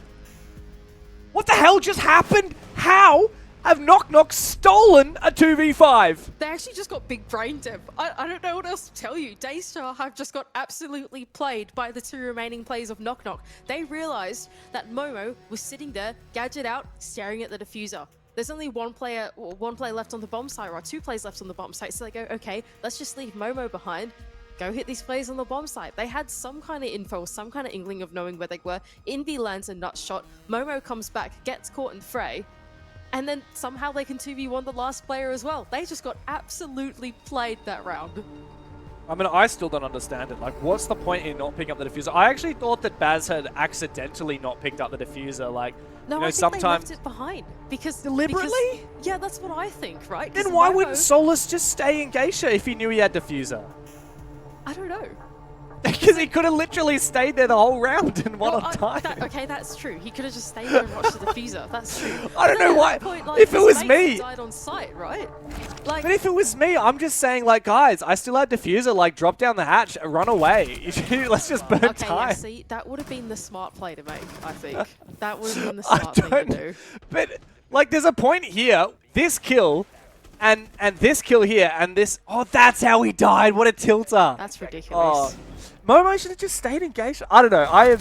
S4: What the hell just happened? How have Knock Knock stolen a 2v5?
S5: They actually just got big brain dev. I don't know what else to tell you. Daystar have just got absolutely played by the 2 remaining players of Knock Knock. They realized that Momo was sitting there, gadget out, staring at the diffuser. There's only one player left on the bomb site, or 2 players left on the bomb site. So they go, okay, let's just leave Momo behind. Go hit these players on the bomb site. They had some kind of info, some kind of inkling of knowing where they were. Envy lands a nut shot. Momo comes back, gets caught in fray. And then somehow they can 2v1 the last player as well. They just got absolutely played that round.
S4: I mean, I still don't understand it. Like, what's the point in not picking up the diffuser? I actually thought that Baz had accidentally not picked up the diffuser. Like,
S5: No,
S4: you know,
S5: I think
S4: sometimes
S5: they left it behind. Because
S4: deliberately?
S5: Yeah, that's what I think, right? 'Cause
S4: Then why
S5: Momo-
S4: wouldn't Solus just stay in Geisha if he knew he had diffuser?
S5: I don't know.
S4: Because he could have literally stayed there the whole round and won
S5: Well,
S4: on time.
S5: okay, that's true. He could have just stayed there and watched the diffuser. That's true.
S4: I don't
S5: But then
S4: know
S5: at
S4: why.
S5: that point, like,
S4: If it
S5: his
S4: was
S5: mates
S4: me-
S5: died on site, right? Like,
S4: But if it was me, I'm just saying, like, guys, I still have diffuser. Like, drop down the hatch, run away. Let's just burn
S5: okay,
S4: time.
S5: yeah, see, that would have been the smart play to make, I think. That would have been the
S4: I
S5: smart thing to
S4: don't.
S5: do.
S4: But like, there's a point here. This kill, and this kill here, and this. Oh, that's how he died. What a tilter.
S5: That's ridiculous.
S4: Oh, Momo should have just stayed in Geisha. I don't know. I am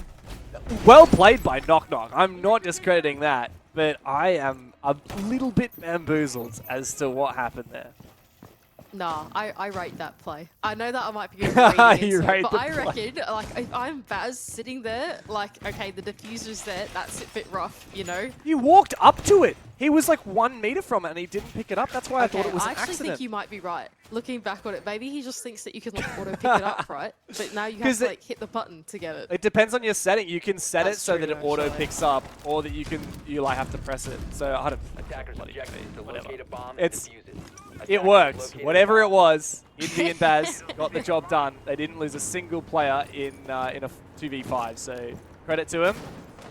S4: well played by Knock Knock. I'm not discrediting that, but I am a little bit bamboozled as to what happened there.
S5: Nah, I rate that play. I know that I might be reading
S4: You
S5: into
S4: rate
S5: it, but
S4: the
S5: I
S4: play.
S5: reckon, like, if I'm Baz sitting there, like, okay, the diffuser's there, that's a bit rough, you know?
S4: You walked up to it. He was like 1 meter from it, and he didn't pick it up. That's why I thought
S5: Okay,
S4: it was
S5: I
S4: an
S5: actually
S4: accident.
S5: think you might be right. Looking back on it, maybe he just thinks that you can like auto pick it up, right? But now you have
S4: 'Cause
S5: to
S4: it-
S5: like hit the button to get it.
S4: It depends on your setting. You can set it
S5: That's
S4: so
S5: true,
S4: that it auto
S5: actually.
S4: picks up, or that you like have to press it. So I don't.
S6: Attackers
S4: bloody
S6: objective is to
S4: whatever.
S6: locate a bomb and
S4: It's-
S6: defuse it.
S4: It
S6: Attackers
S4: worked.
S6: located a
S4: Whatever it
S6: bomb.
S4: was, Envy and Baz got the job done. They didn't lose a single player in a 2v5. So credit to them.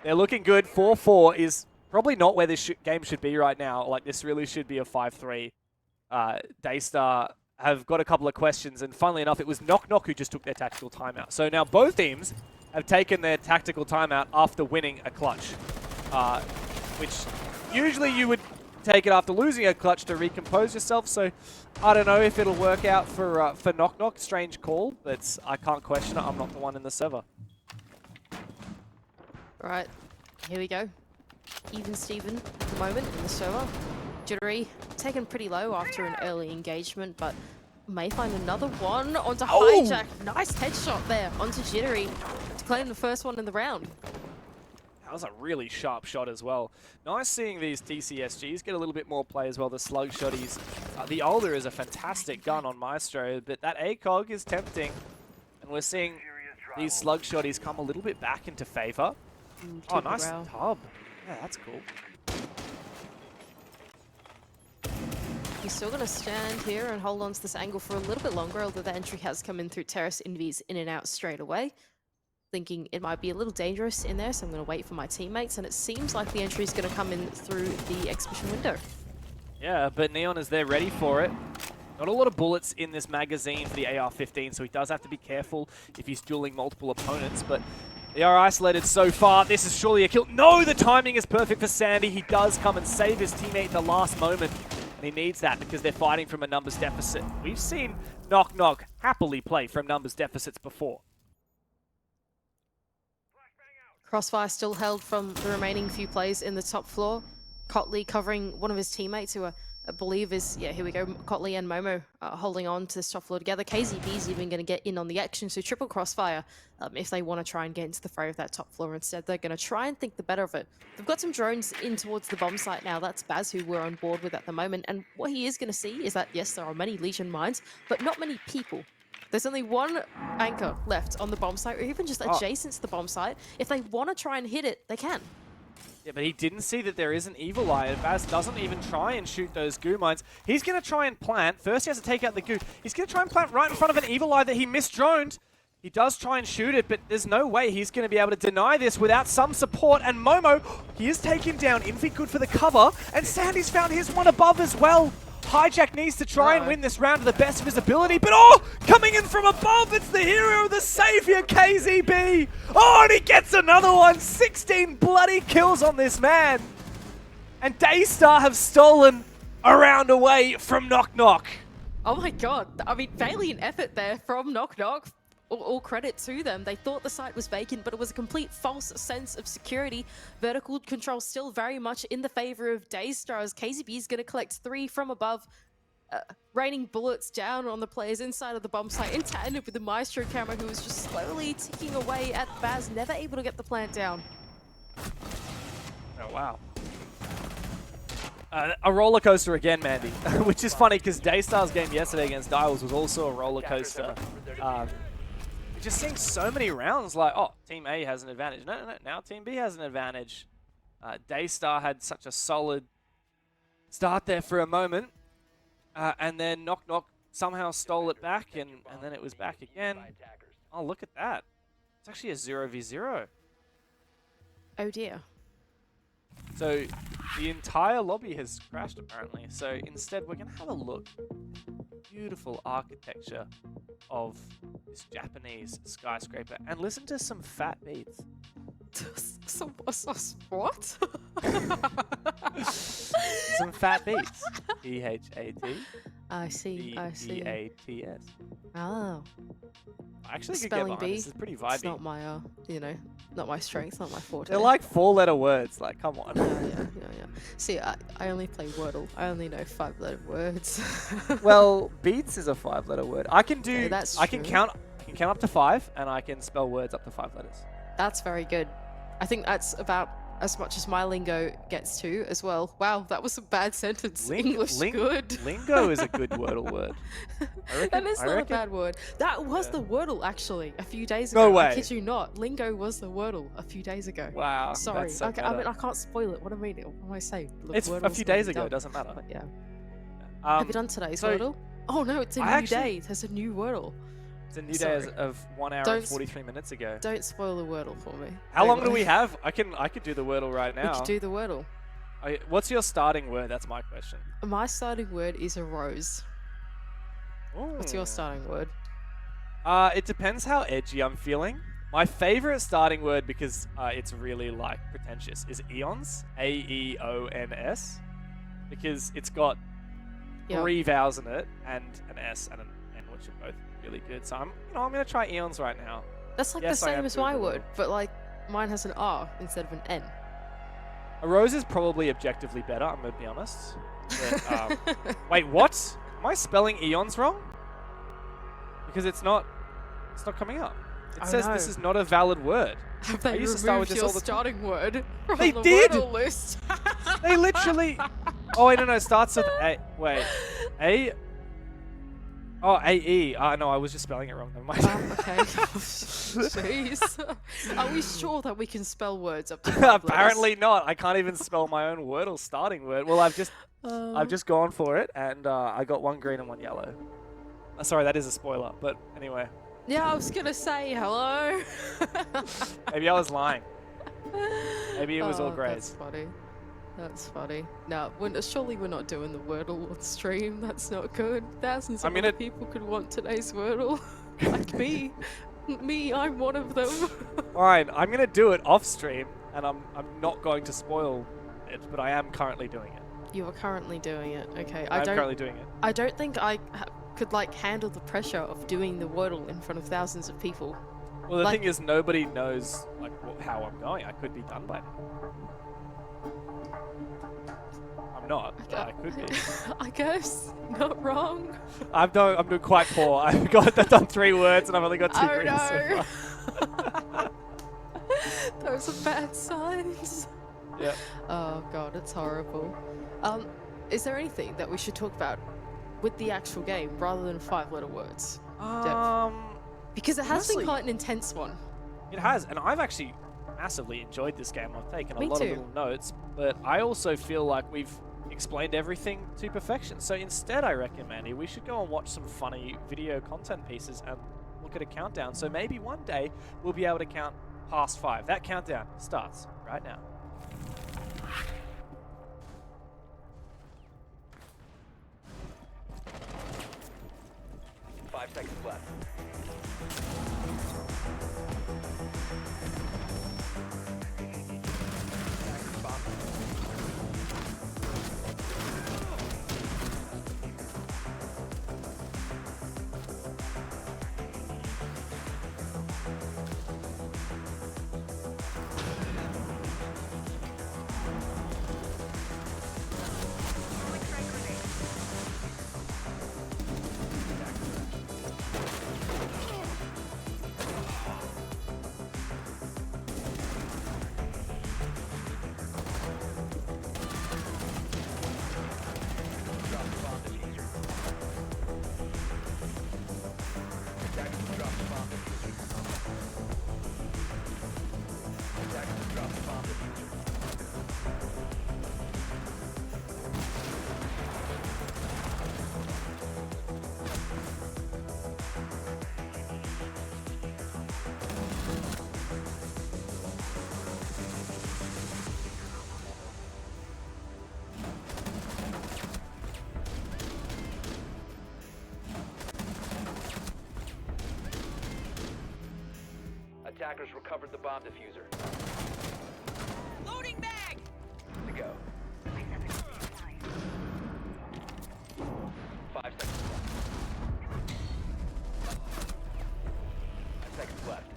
S4: They're looking good. 4-4 is probably not where this game should be right now. Like, this really should be a 5-3. Daystar have got a couple of questions, and funnily enough, it was Knock Knock who just took their tactical timeout. So now both teams have taken their tactical timeout after winning a clutch, which usually you would take it after losing a clutch to recompose yourself. So I don't know if it'll work out for Knock Knock. Strange call, but I can't question it. I'm not the one in the server.
S5: Right, here we go. Even Steven at the moment in the server. Jittery taken pretty low after an early engagement, but may find another one onto
S4: Oh!
S5: Hijack. Nice headshot there onto Jittery to claim the first one in the round.
S4: That was a really sharp shot as well. Nice seeing these TCSGs get a little bit more play as well. The slug shotties. The older is a fantastic gun on Maestro, but that ACOG is tempting. And we're seeing these slug shotties come a little bit back into favor. Oh,
S5: Took the
S4: nice
S5: row.
S4: tub. Yeah, that's cool.
S5: He's still going to stand here and hold on to this angle for a little bit longer, although the entry has come in through Terrace. Envy's in and out straight away. Thinking it might be a little dangerous in there, so I'm going to wait for my teammates, and it seems like the entry is going to come in through the exhibition window.
S4: Yeah, but Neon is there ready for it. Not a lot of bullets in this magazine for the AR-15, so he does have to be careful if he's dueling multiple opponents, but they are isolated so far. This is surely a kill. No, the timing is perfect for Sandy. He does come and save his teammate at the last moment, and he needs that because they're fighting from a numbers deficit. We've seen Knock Knock happily play from numbers deficits before.
S5: Crossfire still held from the remaining few players in the top floor. Cotley covering one of his teammates who I believe is, yeah, here we go, Cotley and Momo holding on to this top floor together. KZB is even going to get in on the action, so triple Crossfire if they want to try and get into the fray of that top floor instead. They're going to try and think the better of it. They've got some drones in towards the bomb site now. That's Baz, who we're on board with at the moment, and what he is going to see is that, yes, there are many Legion mines, but not many people. There's only one anchor left on the bomb site, or even just adjacent to the bomb site. If they want to try and hit it, they can.
S4: Yeah, but he didn't see that there is an Evil Eye, and Baz doesn't even try and shoot those goo mines. He's going to try and plant. First, he has to take out the goo. He's going to try and plant right in front of an Evil Eye that he misdroned. He does try and shoot it, but there's no way he's going to be able to deny this without some support. And Momo, he is taken down. Envy good for the cover, and Sandy's found his one above as well. Hijack needs to try and win this round to the best of his ability, but coming in from above, it's the hero, the savior, KZB. Oh, and he gets another one. 16 bloody kills on this man. And Daystar have stolen a round away from Knock Knock.
S5: Oh my god. I mean, valiant effort there from Knock Knock. All credit to them. They thought the site was vacant, but it was a complete false sense of security. Vertical control still very much in the favor of Daystar, as KZB is going to collect 3 from above, raining bullets down on the players inside of the bomb site in tandem with the Maestro camera, who was just slowly ticking away at Baz, never able to get the plant down.
S4: Oh, wow. A roller coaster again, Mandy, which is funny because Daystar's game yesterday against Dials was also a roller coaster. We're just seeing so many rounds like, oh, Team A has an advantage. No, now Team B has an advantage. Daystar had such a solid start there for a moment, and then Knock Knock somehow stole it back, and then it was back again. Oh, look at that. It's actually a 0v0.
S5: Oh dear.
S4: So the entire lobby has crashed apparently. So instead we're going to have a look. Beautiful architecture of this Japanese skyscraper and listen to some fat beats.
S5: What?
S4: Some fat beats. P-H-A-T.
S5: I see.
S4: B-E-A-T-S.
S5: Oh.
S4: I actually could get
S5: Spelling
S4: behind
S5: bee.
S4: this. It's pretty
S5: It's
S4: vibey.
S5: not my, not my strength, not my forte.
S4: They're like 4-letter words. Like, come on.
S5: Yeah. See, I only play Wordle. I only know 5-letter words.
S4: Well, beats is a 5-letter word. I can do.
S5: Okay, that's
S4: I can
S5: true.
S4: count. I can count up to 5, and I can spell words up to 5 letters.
S5: That's very good. I think that's about as much as my lingo gets to as well. Wow, that was a bad sentence. English good.
S4: Lingo is a good Wordle word.
S5: That is
S4: I
S5: not a
S4: reckon-
S5: bad word. That was the Wordle actually a few days
S4: No
S5: ago.
S4: way.
S5: I kid you not. Lingo was the Wordle a few days ago.
S4: Wow.
S5: Sorry.
S4: That's so
S5: I mean,
S4: meta.
S5: I can't spoil it. What am I saying? Look,
S4: It's a
S5: Wordle's
S4: few
S5: gonna
S4: days
S5: be
S4: ago. It
S5: done.
S4: doesn't matter.
S5: But yeah.
S4: Um,
S5: Have you done today's
S4: so
S5: Wordle? Oh no, it's a
S4: I
S5: new
S4: actually-
S5: day. There's a new Wordle.
S4: It's a new day as
S5: Sorry.
S4: of 1 hour
S5: Don't
S4: and
S5: s-
S4: 43 minutes ago.
S5: Don't spoil the Wordle for me.
S4: How long do
S5: Don't
S4: we
S5: worry.
S4: have? I could do the Wordle right
S5: We
S4: now.
S5: could do the Wordle.
S4: What's your starting word? That's my question.
S5: My starting word is a rose. What's your
S4: Ooh.
S5: starting word?
S4: It depends how edgy I'm feeling. My favorite starting word, because it's really like pretentious, is eons. A-E-O-N-S. Because it's got
S5: Yeah.
S4: 3 vowels in it and an S and an N, which are both really good. So I'm gonna try eons right now.
S5: That's like
S4: Yes,
S5: the
S4: I
S5: same
S4: am
S5: as
S4: doing
S5: my
S4: the
S5: word,
S4: Wordle.
S5: but like mine has an R instead of an N.
S4: A rose is probably objectively better. I'm gonna be honest. But, wait, what? Am I spelling eons wrong? Because it's not coming up. It
S5: Oh,
S4: says
S5: no.
S4: this is not a valid word.
S5: Have
S4: I
S5: they
S4: used to start with
S5: removed
S4: this
S5: your
S4: all the time.
S5: starting word from
S4: They
S5: the
S4: did!
S5: Wordle list?
S4: They literally. Oh wait, no, it starts with A. Wait, A. Oh, A-E. No, I was just spelling it wrong. Never mind.
S5: Okay. Jeez. Are we sure that we can spell words up to 5 letters?
S4: Apparently not. I can't even spell my own Wordle starting word. Well, I've just gone for it, and I got 1 green and 1 yellow. Sorry, that is a spoiler. But anyway,
S5: Yeah, I was gonna say hello.
S4: maybe I was lying. Maybe it was all
S5: Oh,
S4: grades.
S5: That's funny. That's funny. No, surely we're not doing the Wordle on stream. That's not good. Thousands
S4: I'm
S5: of other
S4: gonna-
S5: people could want today's Wordle. Like me. Me, I'm one of them.
S4: Fine, I'm gonna do it off stream, and I'm not going to spoil it, but I am currently doing it.
S5: You are currently doing it. Okay.
S4: I'm currently doing it.
S5: I don't think I could like handle the pressure of doing the Wordle in front of thousands of people.
S4: Well, the
S5: Like-
S4: thing is, nobody knows like how I'm going. I could be done by now. I'm not, but I could be.
S5: I guess. Not wrong.
S4: I'm doing quite poor. I've done 3 words and I've only got 2
S5: Oh,
S4: greens
S5: no.
S4: so far.
S5: Those are bad signs.
S4: Yeah.
S5: Oh god, it's horrible. Is there anything that we should talk about with the actual game rather than 5-letter words? Because it has
S4: honestly-
S5: been quite an intense one.
S4: It has, and I've actually massively enjoyed this game. I've taken a
S5: Me
S4: lot
S5: too.
S4: of little notes, but I also feel like we've explained everything to perfection. So instead, I reckon, Mandy, we should go and watch some funny video content pieces and look at a countdown. So maybe one day we'll be able to count past 5. That countdown starts right now.
S6: Five seconds left. Attackers recovered the bomb diffuser.
S7: Loading mag!
S6: To go. 5 seconds left. 5 seconds left.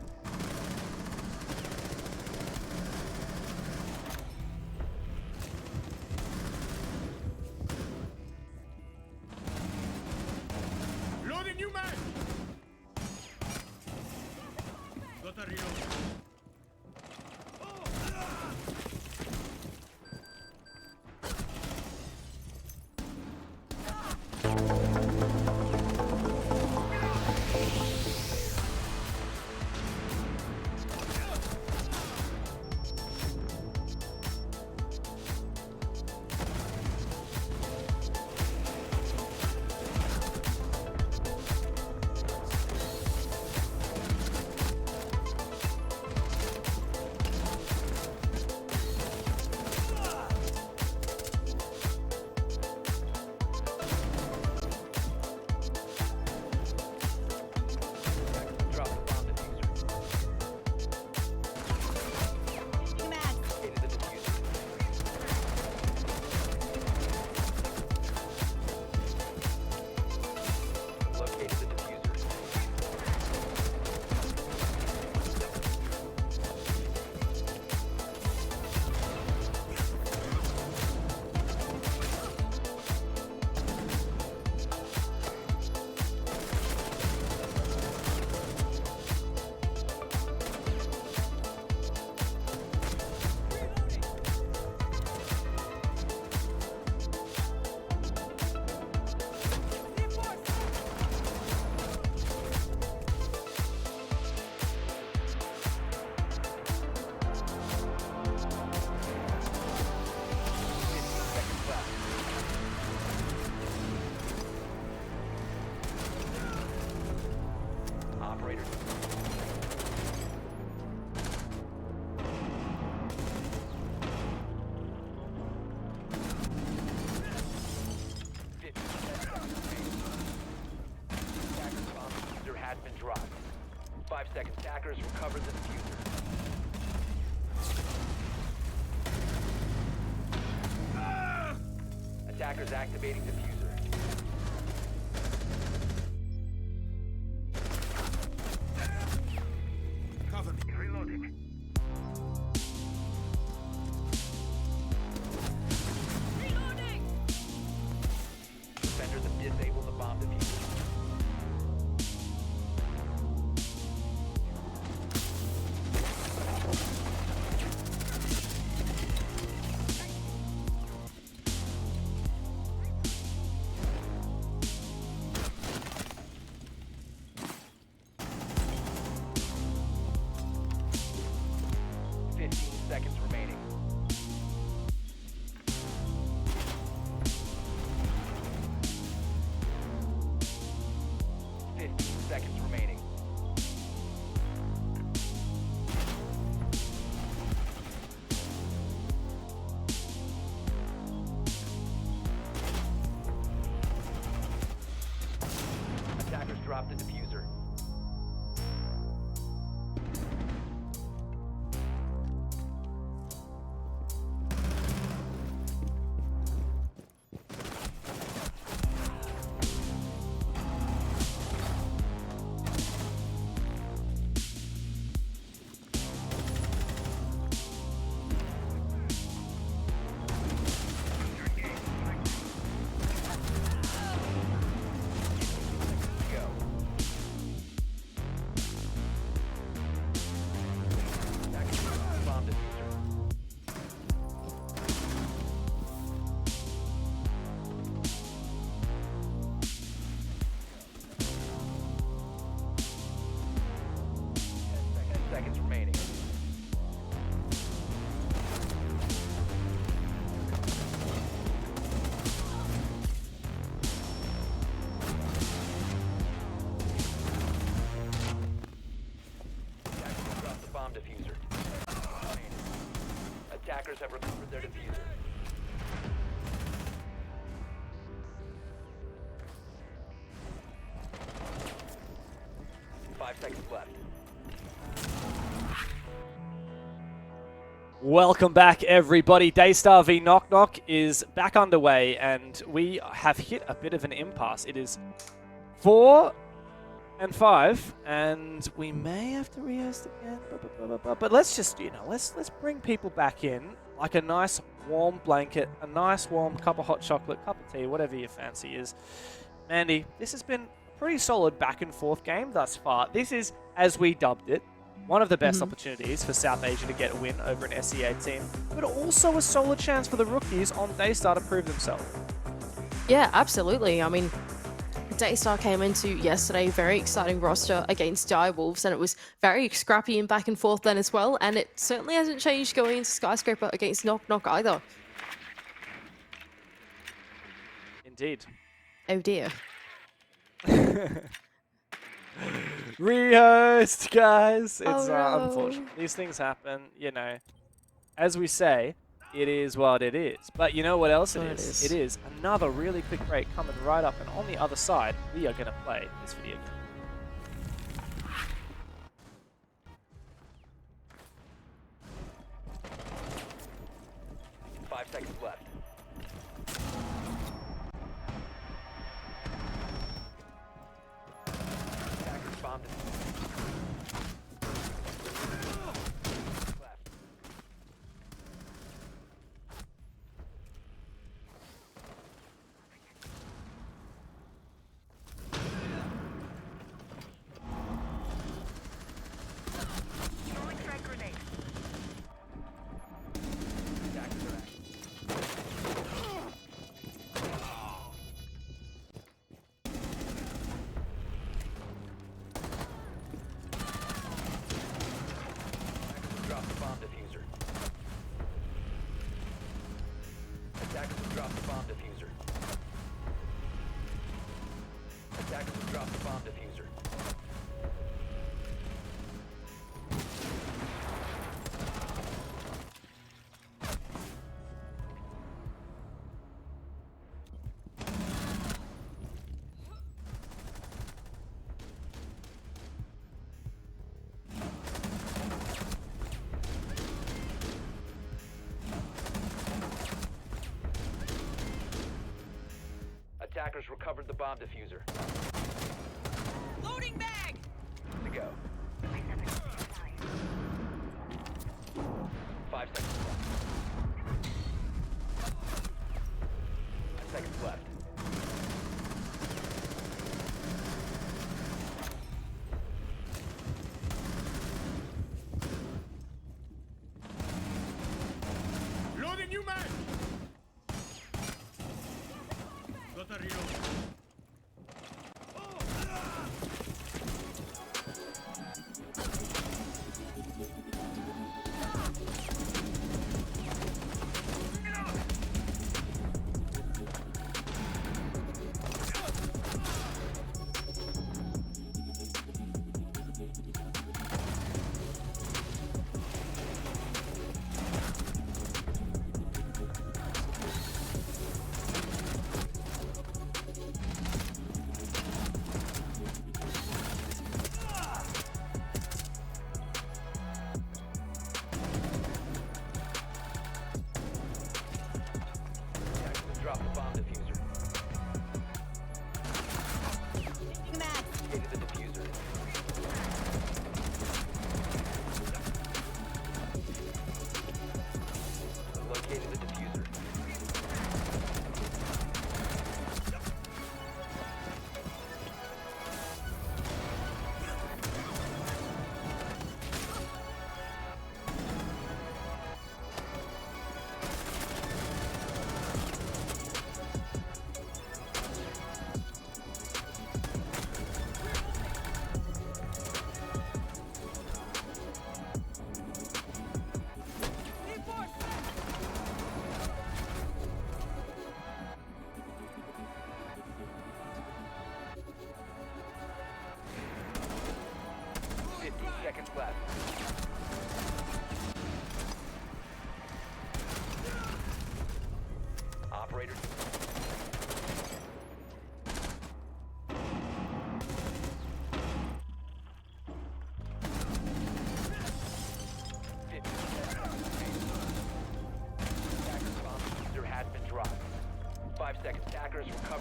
S2: Loading new man. Got a reload.
S6: Drop the bomb diffuser. Located the diffuser. Located the diffuser. Seconds left. Operator. Attacker's bomb diffuser has been dropped. 5 seconds. Attackers recover the diffuser. Attackers activating diffuser.
S2: Cover me.
S6: Reloading.
S7: Reloading!
S6: Defenders have disabled the bomb diffuser. Seconds remaining. Seconds remaining. Attackers dropped the diffuser. Go. Attackers bomb diffuser. Seconds remaining. Attackers dropped the bomb diffuser. Attackers have recovered their diffuser. 5 seconds left.
S4: Welcome back, everybody. Daystar v Knock Knock is back underway, and we have hit a bit of an impasse. It is 4 and 5, and we may have to rehost again. But let's just, let's bring people back in like a nice warm blanket, a nice warm cup of hot chocolate, cup of tea, whatever your fancy is. Mandy, this has been a pretty solid back and forth game thus far. This is, as we dubbed it, one of the best opportunities for South Asia to get a win over an SEA team, but also a solid chance for the rookies on Daystar to prove themselves.
S5: Yeah, absolutely. I mean, Daystar came into yesterday very exciting roster against Direwolves, and it was very scrappy and back and forth then as well, and it certainly hasn't changed going into Skyscraper against Knock Knock either.
S4: Indeed.
S5: Oh dear.
S4: Rehost, guys. It's
S5: Oh, no.
S4: unfortunate. These things happen, As we say, it is what it is. But you know what else it is? It is another really quick break coming right up, and on the other side, we are going to play this video game.
S6: 5 seconds left. Attackers bombed it. Left.
S7: Throwing frag grenade.
S6: Attackers are active. Drop the bomb diffuser. Attackers have dropped the bomb diffuser. Attackers have dropped the bomb diffuser. Attackers recovered the bomb diffuser.
S7: Loading bag.
S6: To go. 5 seconds left. 5 seconds left.
S2: Loading new man. Got a reload.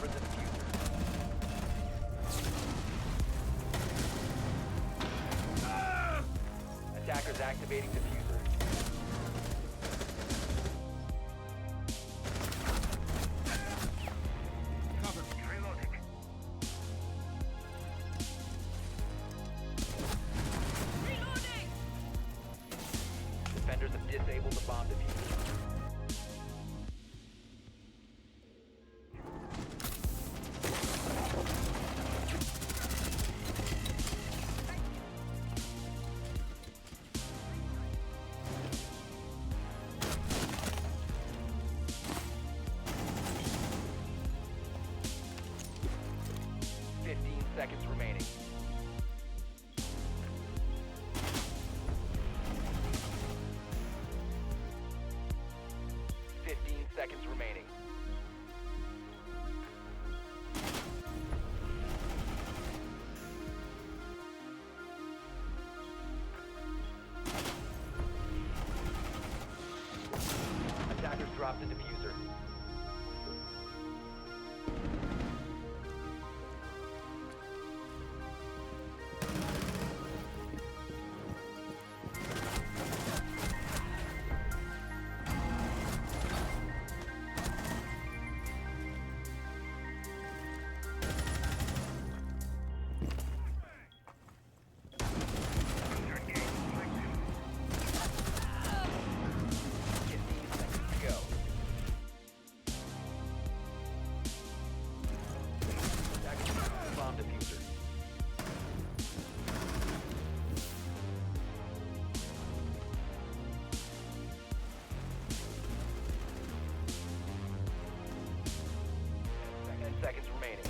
S6: recover the diffuser. Attackers activating diffuser.
S7: Cover me. Reloading. Reloading!
S6: Defenders have disabled the bomb diffuser. Seconds remaining. Seconds remaining. Attackers drop the diffuser. Bomb diffuser. Seconds remaining.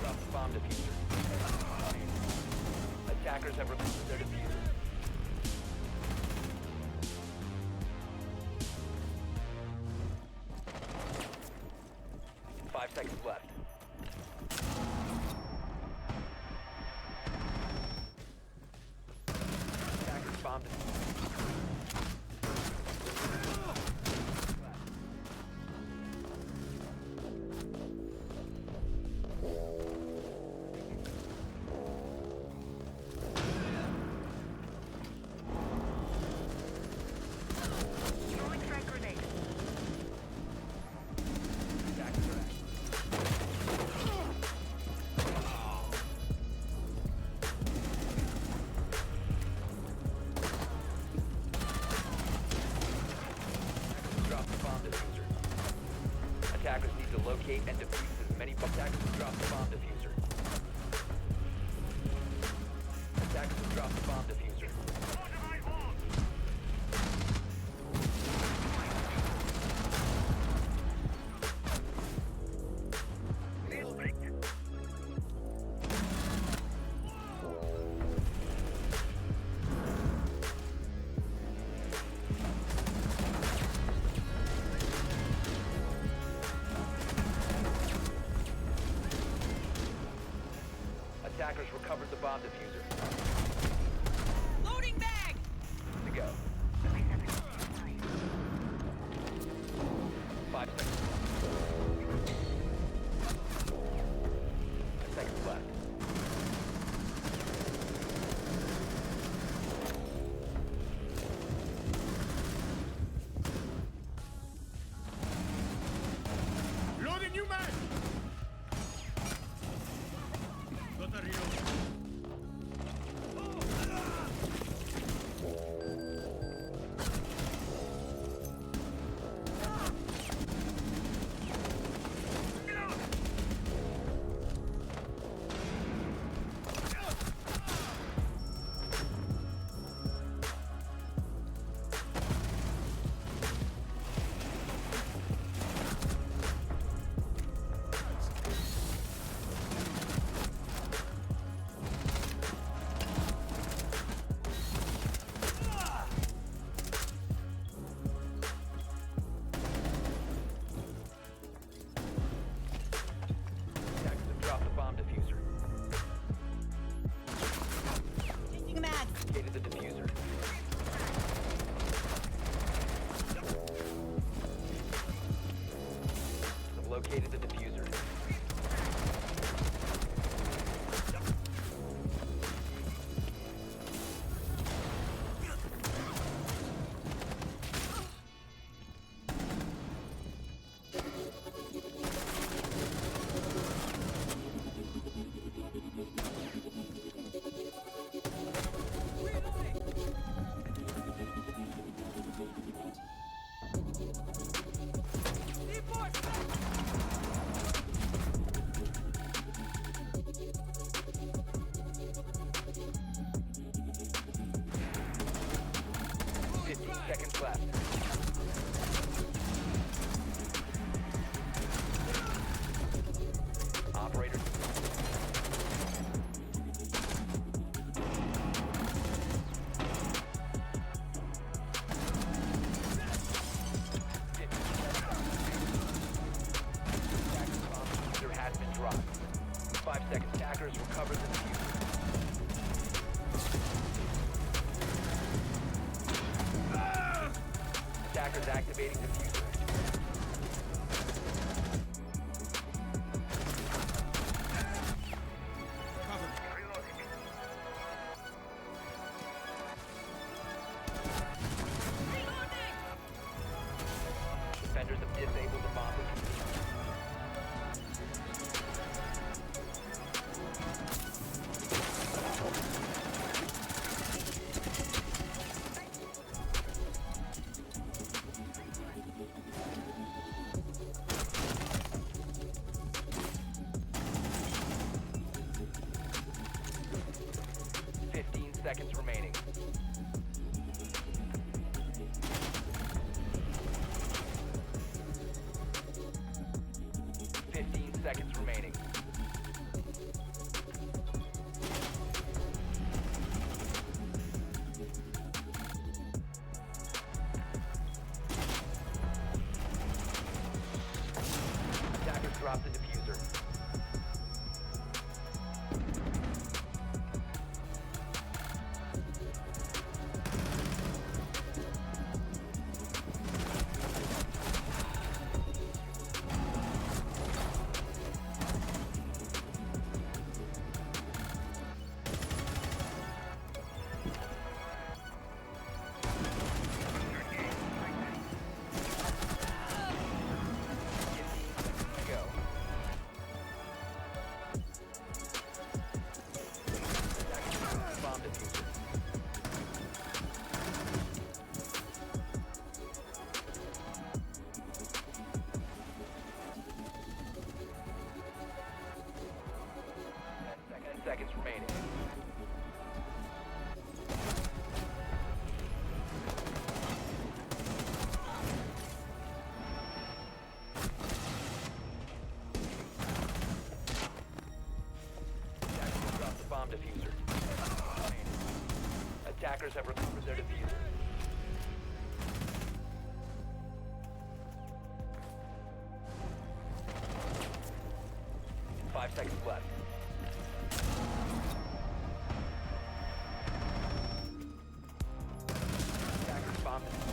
S6: Drop the bomb diffuser. Attackers have removed their diffuser. Five seconds left. Attackers bomb diffuser.
S7: Throwing frag grenade.
S6: Attackers are active. Drop the bomb diffuser. Attackers need to locate and defuse as many attackers drop the bomb diffuser. Attackers drop the bomb diffuser.
S7: Fortify bomb. Reloading.
S6: Attackers recovered the bomb diffuser.
S7: Loading bag.
S6: To go. 5 seconds. 5 seconds left.
S2: Loading new man. Got a reload.
S6: seconds left. Operator. 5 seconds. Attackers recover the diffuser. Attackers activating diffuser. Defenders have disabled the bomb diffuser. Seconds remaining. Seconds remaining. Attackers drop the diffuser. Bomb diffuser. Seconds remaining. Attackers drop the bomb diffuser. Attackers have recovered their diffuser. Five seconds left. Attackers bomb diffuser.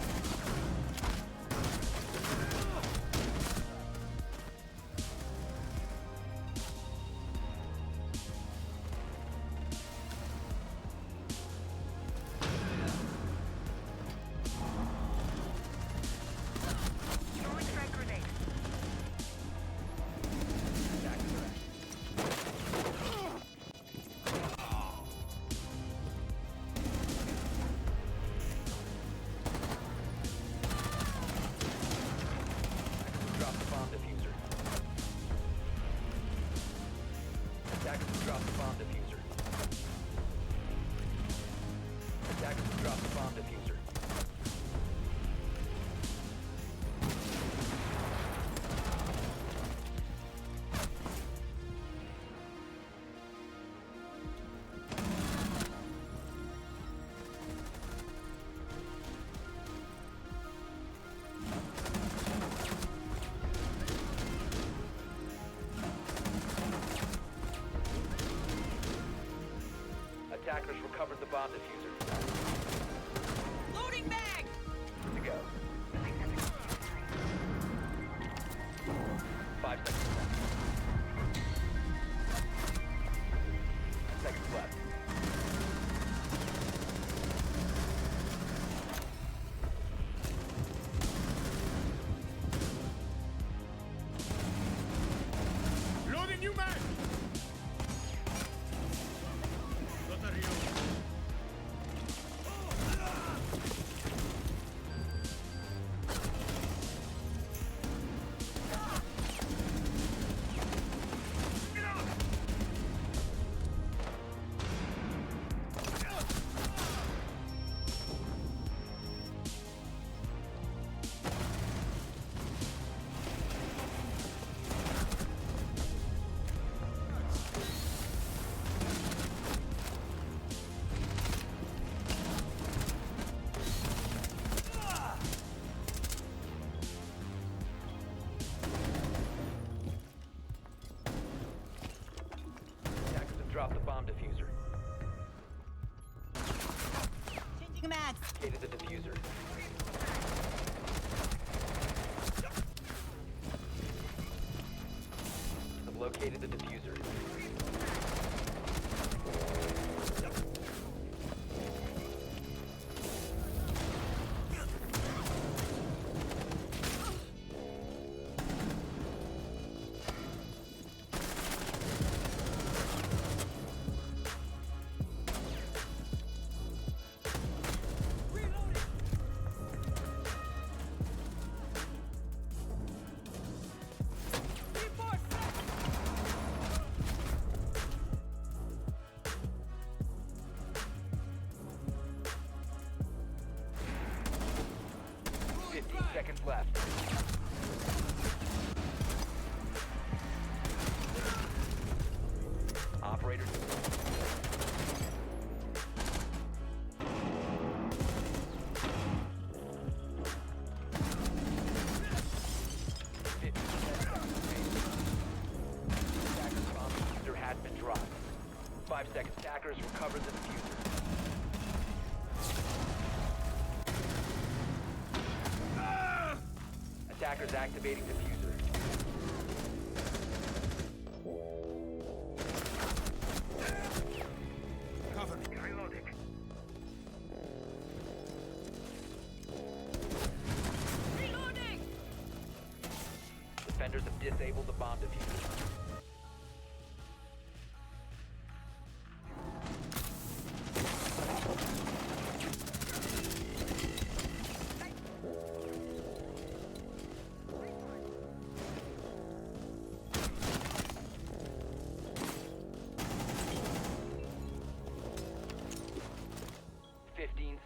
S7: Throwing frag grenade.
S6: Attackers are drop the bomb diffuser. Attackers drop the bomb diffuser. Attackers drop the bomb diffuser. Attackers recovered the bomb diffuser.
S7: Loading mag!
S6: To go. 5 seconds left. Seconds left.
S2: Loading new mag!
S6: Located the diffuser. Have located the diffuser. Seconds left. Operators. Has been dropped. 5 seconds. Attackers recover the diffuser. Attackers activating diffuser.
S7: Cover me. Reloading. Reloading!
S6: Defenders have disabled the bomb diffuser.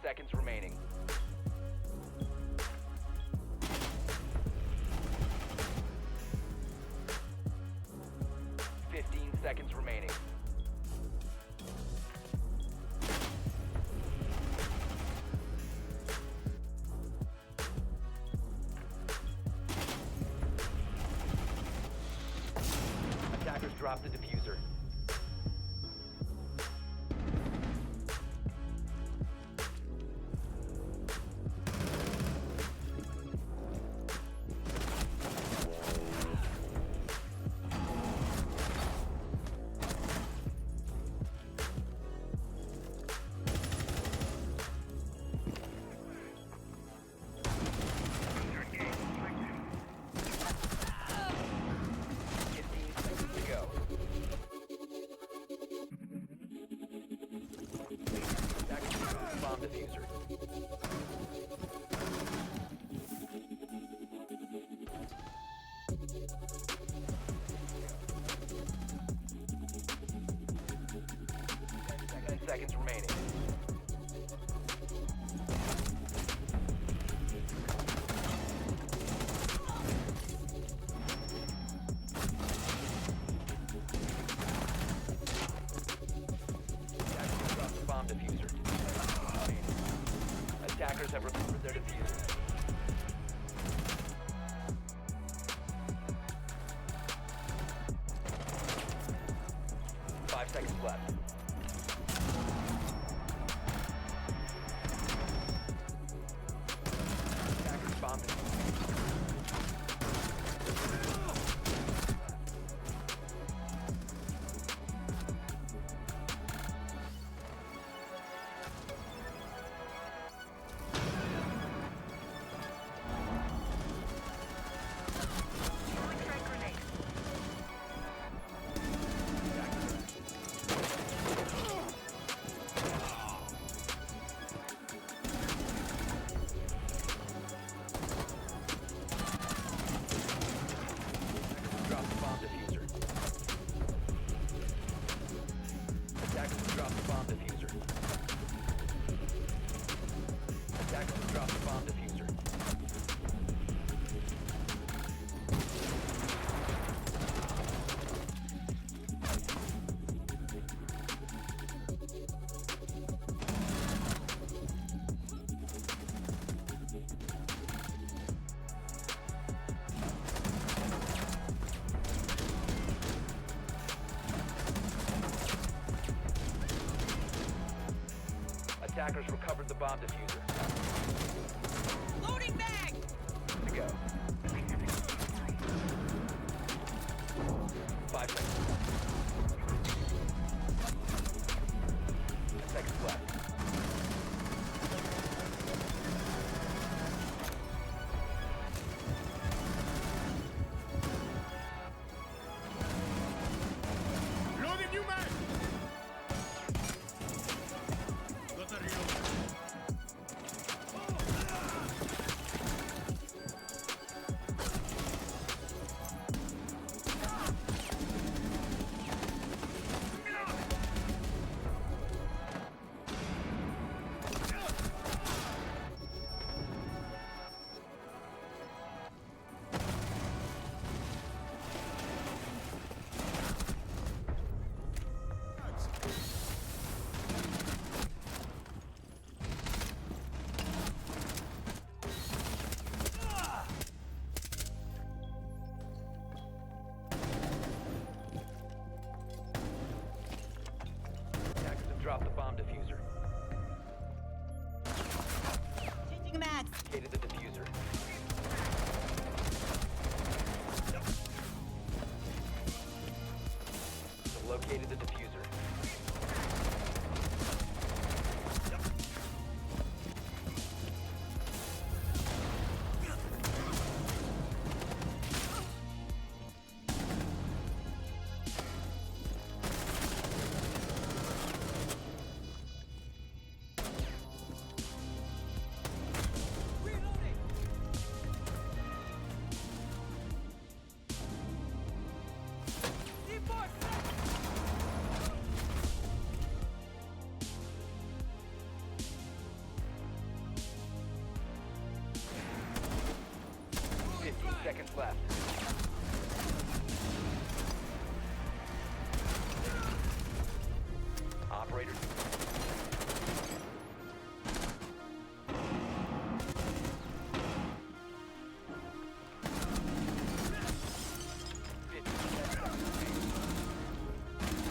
S6: Seconds remaining. Seconds remaining. Attackers drop the diffuser. Bomb diffuser. Seconds remaining. Bomb diffuser. Attackers have recovered their diffuser. Five seconds left. Attackers bomb diffuser. 5 Attackers recovered the bomb diffuser.
S7: Loading bag!
S6: To go. 5 seconds. 10 seconds left.
S1: Loading new mag! Got a reload.
S6: Attackers have dropped the bomb diffuser.
S7: Changing mags.
S6: Located the diffuser. Located the diffuser.
S7: Reloading. D4
S6: 15 seconds left. Operator.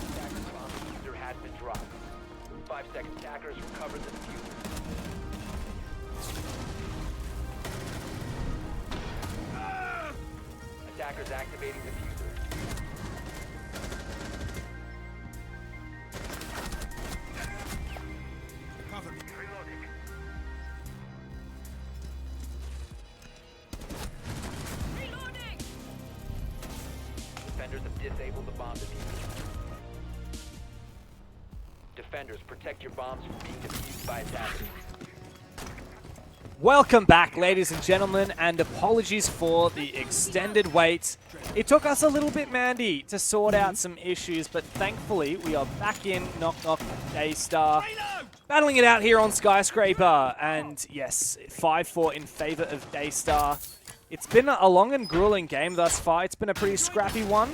S6: Attacker's bomb diffuser has been dropped. 5 seconds. Attackers recovered the diffuser. Attackers activating diffuser.
S1: Cover me. Reloading.
S7: Reloading.
S6: Defenders have disabled the bomb diffuser. Defenders, protect your bombs from being defused by attackers.
S4: Welcome back, ladies and gentlemen, and apologies for the extended wait. It took us a little bit, Mandy, to sort out some issues, but thankfully we are back in Knock Knock Daystar, battling it out here on Skyscraper. And yes, 5-4 in favor of Daystar. It's been a long and grueling game thus far. It's been a pretty scrappy one.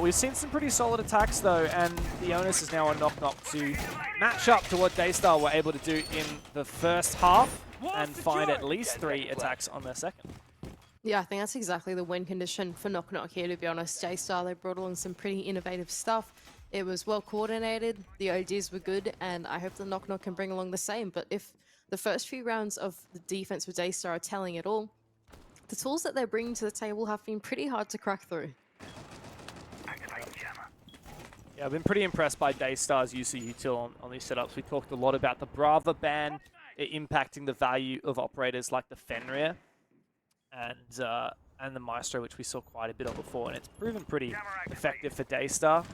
S4: We've seen some pretty solid attacks though, and the onus is now on Knock Knock to match up to what Daystar were able to do in the first half and find at least 3 attacks on their second.
S5: Yeah, I think that's exactly the win condition for Knock Knock here, to be honest. Daystar, they brought on some pretty innovative stuff. It was well coordinated, the ideas were good, and I hope the Knock Knock can bring along the same. But if the first few rounds of the defense with Daystar are telling it all, the tools that they're bringing to the table have been pretty hard to crack through.
S4: Yeah, I've been pretty impressed by Daystar's use of util on these setups. We talked a lot about the Brava ban impacting the value of operators like the Fenrir and the Maestro, which we saw quite a bit of before, and it's proven pretty effective for Daystar.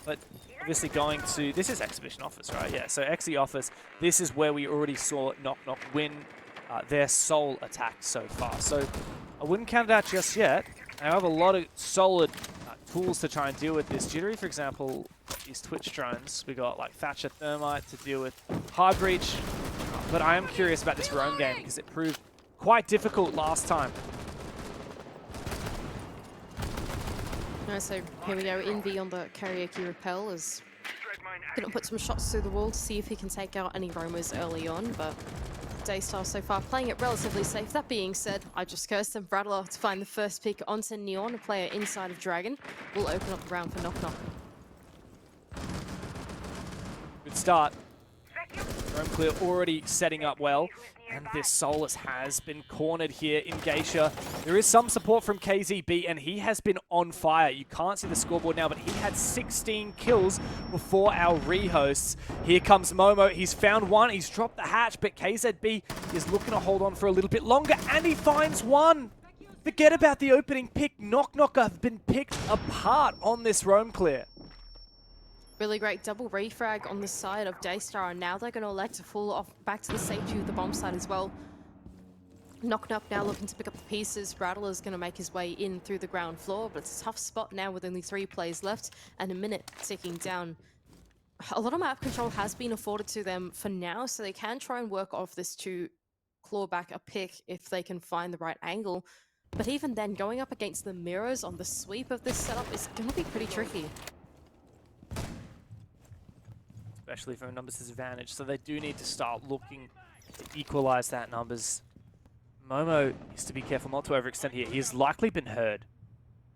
S4: But obviously going to... This is Exhibition Office, right? Yeah, so Exi Office, this is where we already saw Knock Knock win their sole attack so far. So I wouldn't count it out just yet. I have a lot of solid tools to try and deal with this. Jittery, for example, these Twitch drones. We got like Thatcher Thermite to deal with Hard Breach. But I am curious about this roam game because it proved quite difficult last time.
S5: So here we go, Envy on the karaoke repel is gonna put some shots through the wall to see if he can take out any roamers early on, but Daystar so far playing it relatively safe. That being said, I just cursed them. Rattler to find the first pick onto Neon, a player inside of Dragon. Will open up the round for Knock Knock.
S4: Good start. Roam clear already setting up well. And this Solus has been cornered here in Geisha. There is some support from KZB, and he has been on fire. You can't see the scoreboard now, but he had 16 kills before our rehosts. Here comes Momo. He's found one. He's dropped the hatch, but KZB is looking to hold on for a little bit longer, and he finds one. Forget about the opening pick. Knock Knock have been picked apart on this roam clear.
S5: Really great double refrag on the side of Daystar, and now they're going to elect to fall off back to the safety of the bomb site as well. Knock Knock now looking to pick up the pieces. Rattler's going to make his way in through the ground floor, but it's a tough spot now with only 3 players left and a minute ticking down. A lot of map control has been afforded to them for now, so they can try and work off this to claw back a pick if they can find the right angle. But even then, going up against the mirrors on the sweep of this setup is going to be pretty tricky.
S4: Especially from a numbers disadvantage, so they do need to start looking to equalize that numbers. Momo needs to be careful not to overextend here. He has likely been heard.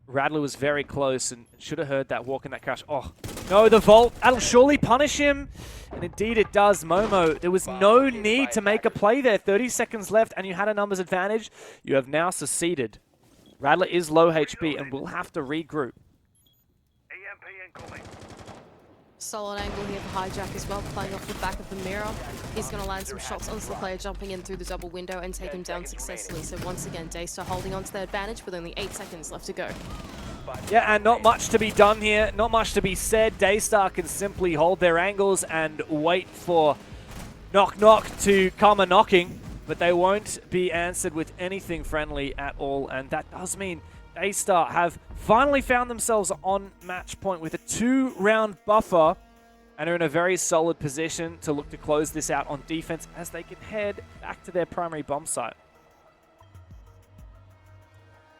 S4: Rattler was very close and should have heard that walk in that crash. Oh, no, the vault. That'll surely punish him. And indeed it does. Momo, there was no need to make a play there. 30 seconds left and you had a numbers advantage. You have now seceded. Rattler is low HP and will have to regroup.
S5: Solid angle here for Hijack as well, playing off the back of the mirror. He's going to land some shots onto the player jumping in through the double window and take him down successfully. So once again, Daystar holding on to their advantage with only 8 seconds left to go.
S4: Yeah, and not much to be done here. Not much to be said. Daystar can simply hold their angles and wait for Knock Knock to come a-knocking. But they won't be answered with anything friendly at all. And that does mean Daystar have finally found themselves on match point with a 2-round buffer and are in a very solid position to look to close this out on defense as they can head back to their primary bomb site.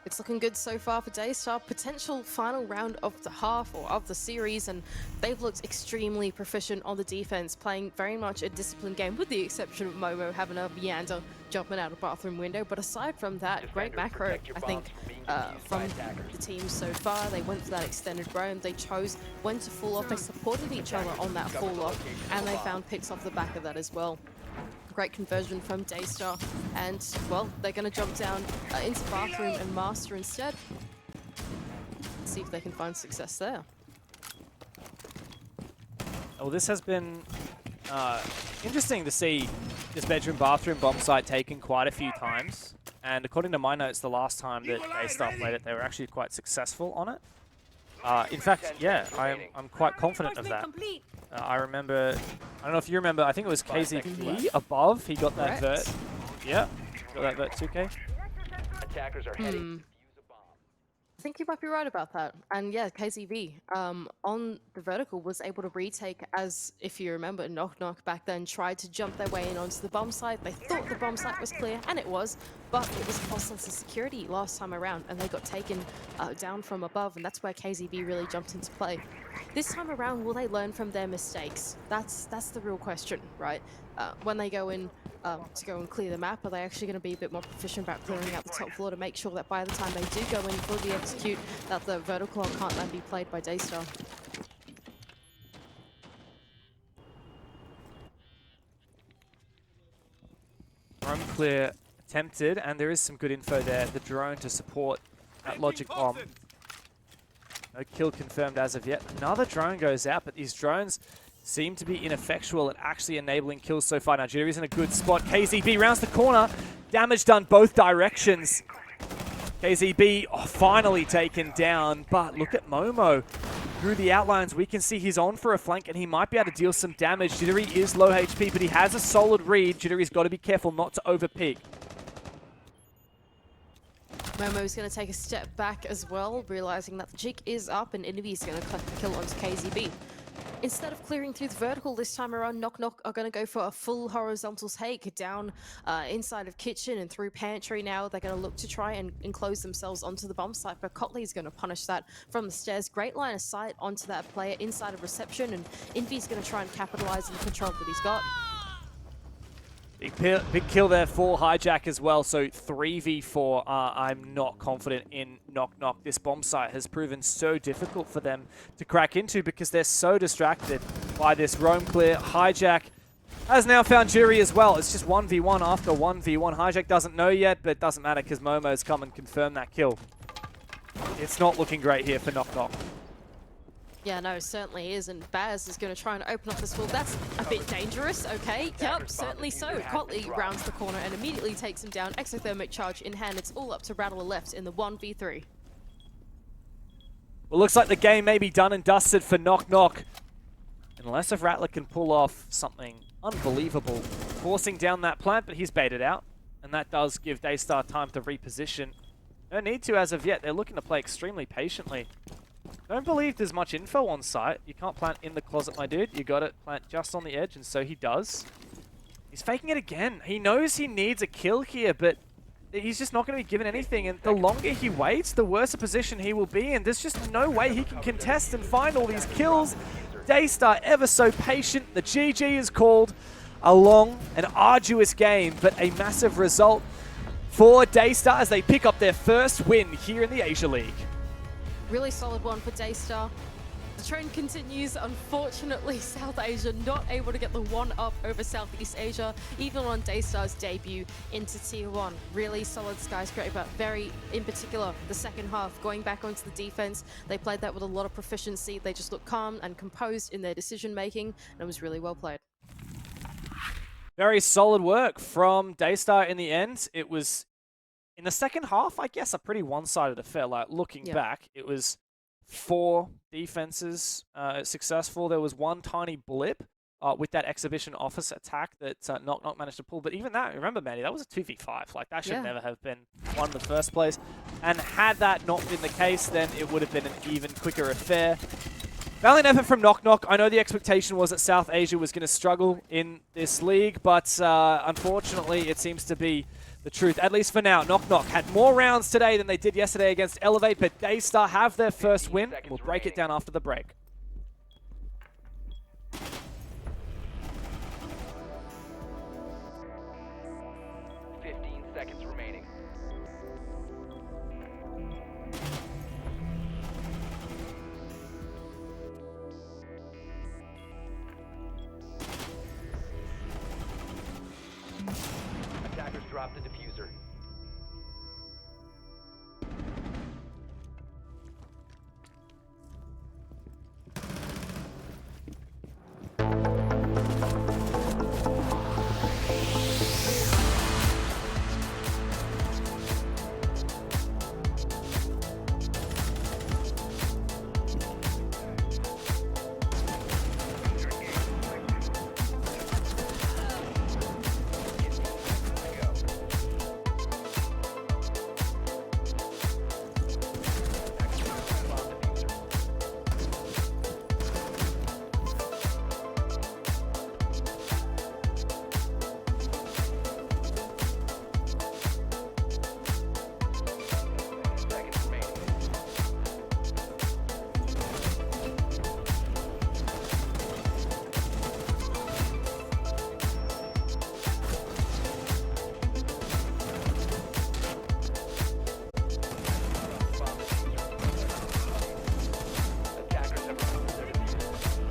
S5: It's looking good so far for Daystar. Potential final round of the half or of the series, and they've looked extremely proficient on the defense, playing very much a disciplined game, with the exception of Momo having a meander jumping out a bathroom window. But aside from that, great macro, I think, from the team so far. They went for that extended roam. They chose when to fall off. They supported each other on that fall off, and they found picks off the back of that as well. Great conversion from Daystar, and well, they're going to jump down into bathroom and master instead. See if they can find success there.
S4: Well, this has been interesting to see this bedroom bathroom bomb site taken quite a few times, and according to my notes, the last time that Daystar played it, they were actually quite successful on it. In fact, yeah, I'm quite confident of that. I remember, I don't know if you remember, I think it was KZB above. He got that vert. Yeah, got that vert 2K.
S6: Attackers are heading.
S5: I think you might be right about that. And yeah, KZV on the vertical was able to retake, as if you remember, Knock Knock back then tried to jump their way in onto the bomb site. They thought the bomb site was clear, and it was, but it was a false sense of security last time around, and they got taken down from above, and that's where KZV really jumped into play. This time around, will they learn from their mistakes? That's the real question, right? When they go in to go and clear the map, are they actually going to be a bit more proficient about clearing out the top floor to make sure that by the time they do go in for the execute, that the vertical can't then be played by Daystar?
S4: Roam clear attempted, and there is some good info there. The drone to support that logic bomb. No kill confirmed as of yet. Another drone goes out, but these drones seem to be ineffectual at actually enabling kills so far. Now, Jittery's in a good spot. KZB rounds the corner. Damage done both directions. KZB finally taken down, but look at Momo. Through the outlines, we can see he's on for a flank, and he might be able to deal some damage. Jittery is low HP, but he has a solid read. Jittery's got to be careful not to overpeak.
S5: Momo's going to take a step back as well, realizing that the jig is up and Innovy's going to collect the kill onto KZB. Instead of clearing through the vertical this time around, Knock Knock are going to go for a full horizontal take down inside of kitchen and through pantry. Now they're going to look to try and enclose themselves onto the bomb site, but Cotley's going to punish that from the stairs. Great line of sight onto that player inside of reception, and Invy's going to try and capitalize on the control that he's got.
S4: Big kill there for Hijack as well, so 3v4. I'm not confident in Knock Knock. This bomb site has proven so difficult for them to crack into because they're so distracted by this roam clear. Hijack Has now found Jury as well. It's just 1v1 after 1v1. Hijack doesn't know yet, but it doesn't matter because Momo's come and confirmed that kill. It's not looking great here for Knock Knock.
S5: Yeah, no, certainly is, and Baz is going to try and open up this wall. That's a bit dangerous, okay? Yep, certainly so. Cotley rounds the corner and immediately takes him down. Exothermic charge in hand. It's all up to Rattler left in the 1v3.
S4: Well, looks like the game may be done and dusted for Knock Knock. Unless if Rattler can pull off something unbelievable. Forcing down that plant, but he's baited out. And that does give Daystar time to reposition. No need to as of yet. They're looking to play extremely patiently. Don't believe there's much info on site. You can't plant in the closet, my dude. You got it. Plant just on the edge, and so he does. He's faking it again. He knows he needs a kill here, but he's just not going to be given anything. And the longer he waits, the worse a position he will be in. There's just no way he can contest and find all these kills. Daystar ever so patient. The GG is called. A long and arduous game, but a massive result for Daystar as they pick up their first win here in the Asia League.
S5: Really solid one for Daystar. The trend continues. Unfortunately, South Asia not able to get the one up over Southeast Asia, even on Daystar's debut into Tier 1. Really solid Skyscraper. Very, in particular, the second half, going back onto the defense. They played that with a lot of proficiency. They just looked calm and composed in their decision making, and it was really well played.
S4: Very solid work from Daystar in the end. It was, in the second half, I guess, a pretty one-sided affair. Like, looking back, it was 4 defenses successful. There was one tiny blip with that exhibition office attack that Knock Knock managed to pull. But even that, remember, Manny, that was a 2v5. Like, that should never have been won in the first place. And had that not been the case, then it would have been an even quicker affair. Valiant effort from Knock Knock. I know the expectation was that South Asia was going to struggle in this league, but unfortunately, it seems to be the truth, at least for now. Knock Knock had more rounds today than they did yesterday against Elevate, but Daystar have their first win. We'll break it down after the break.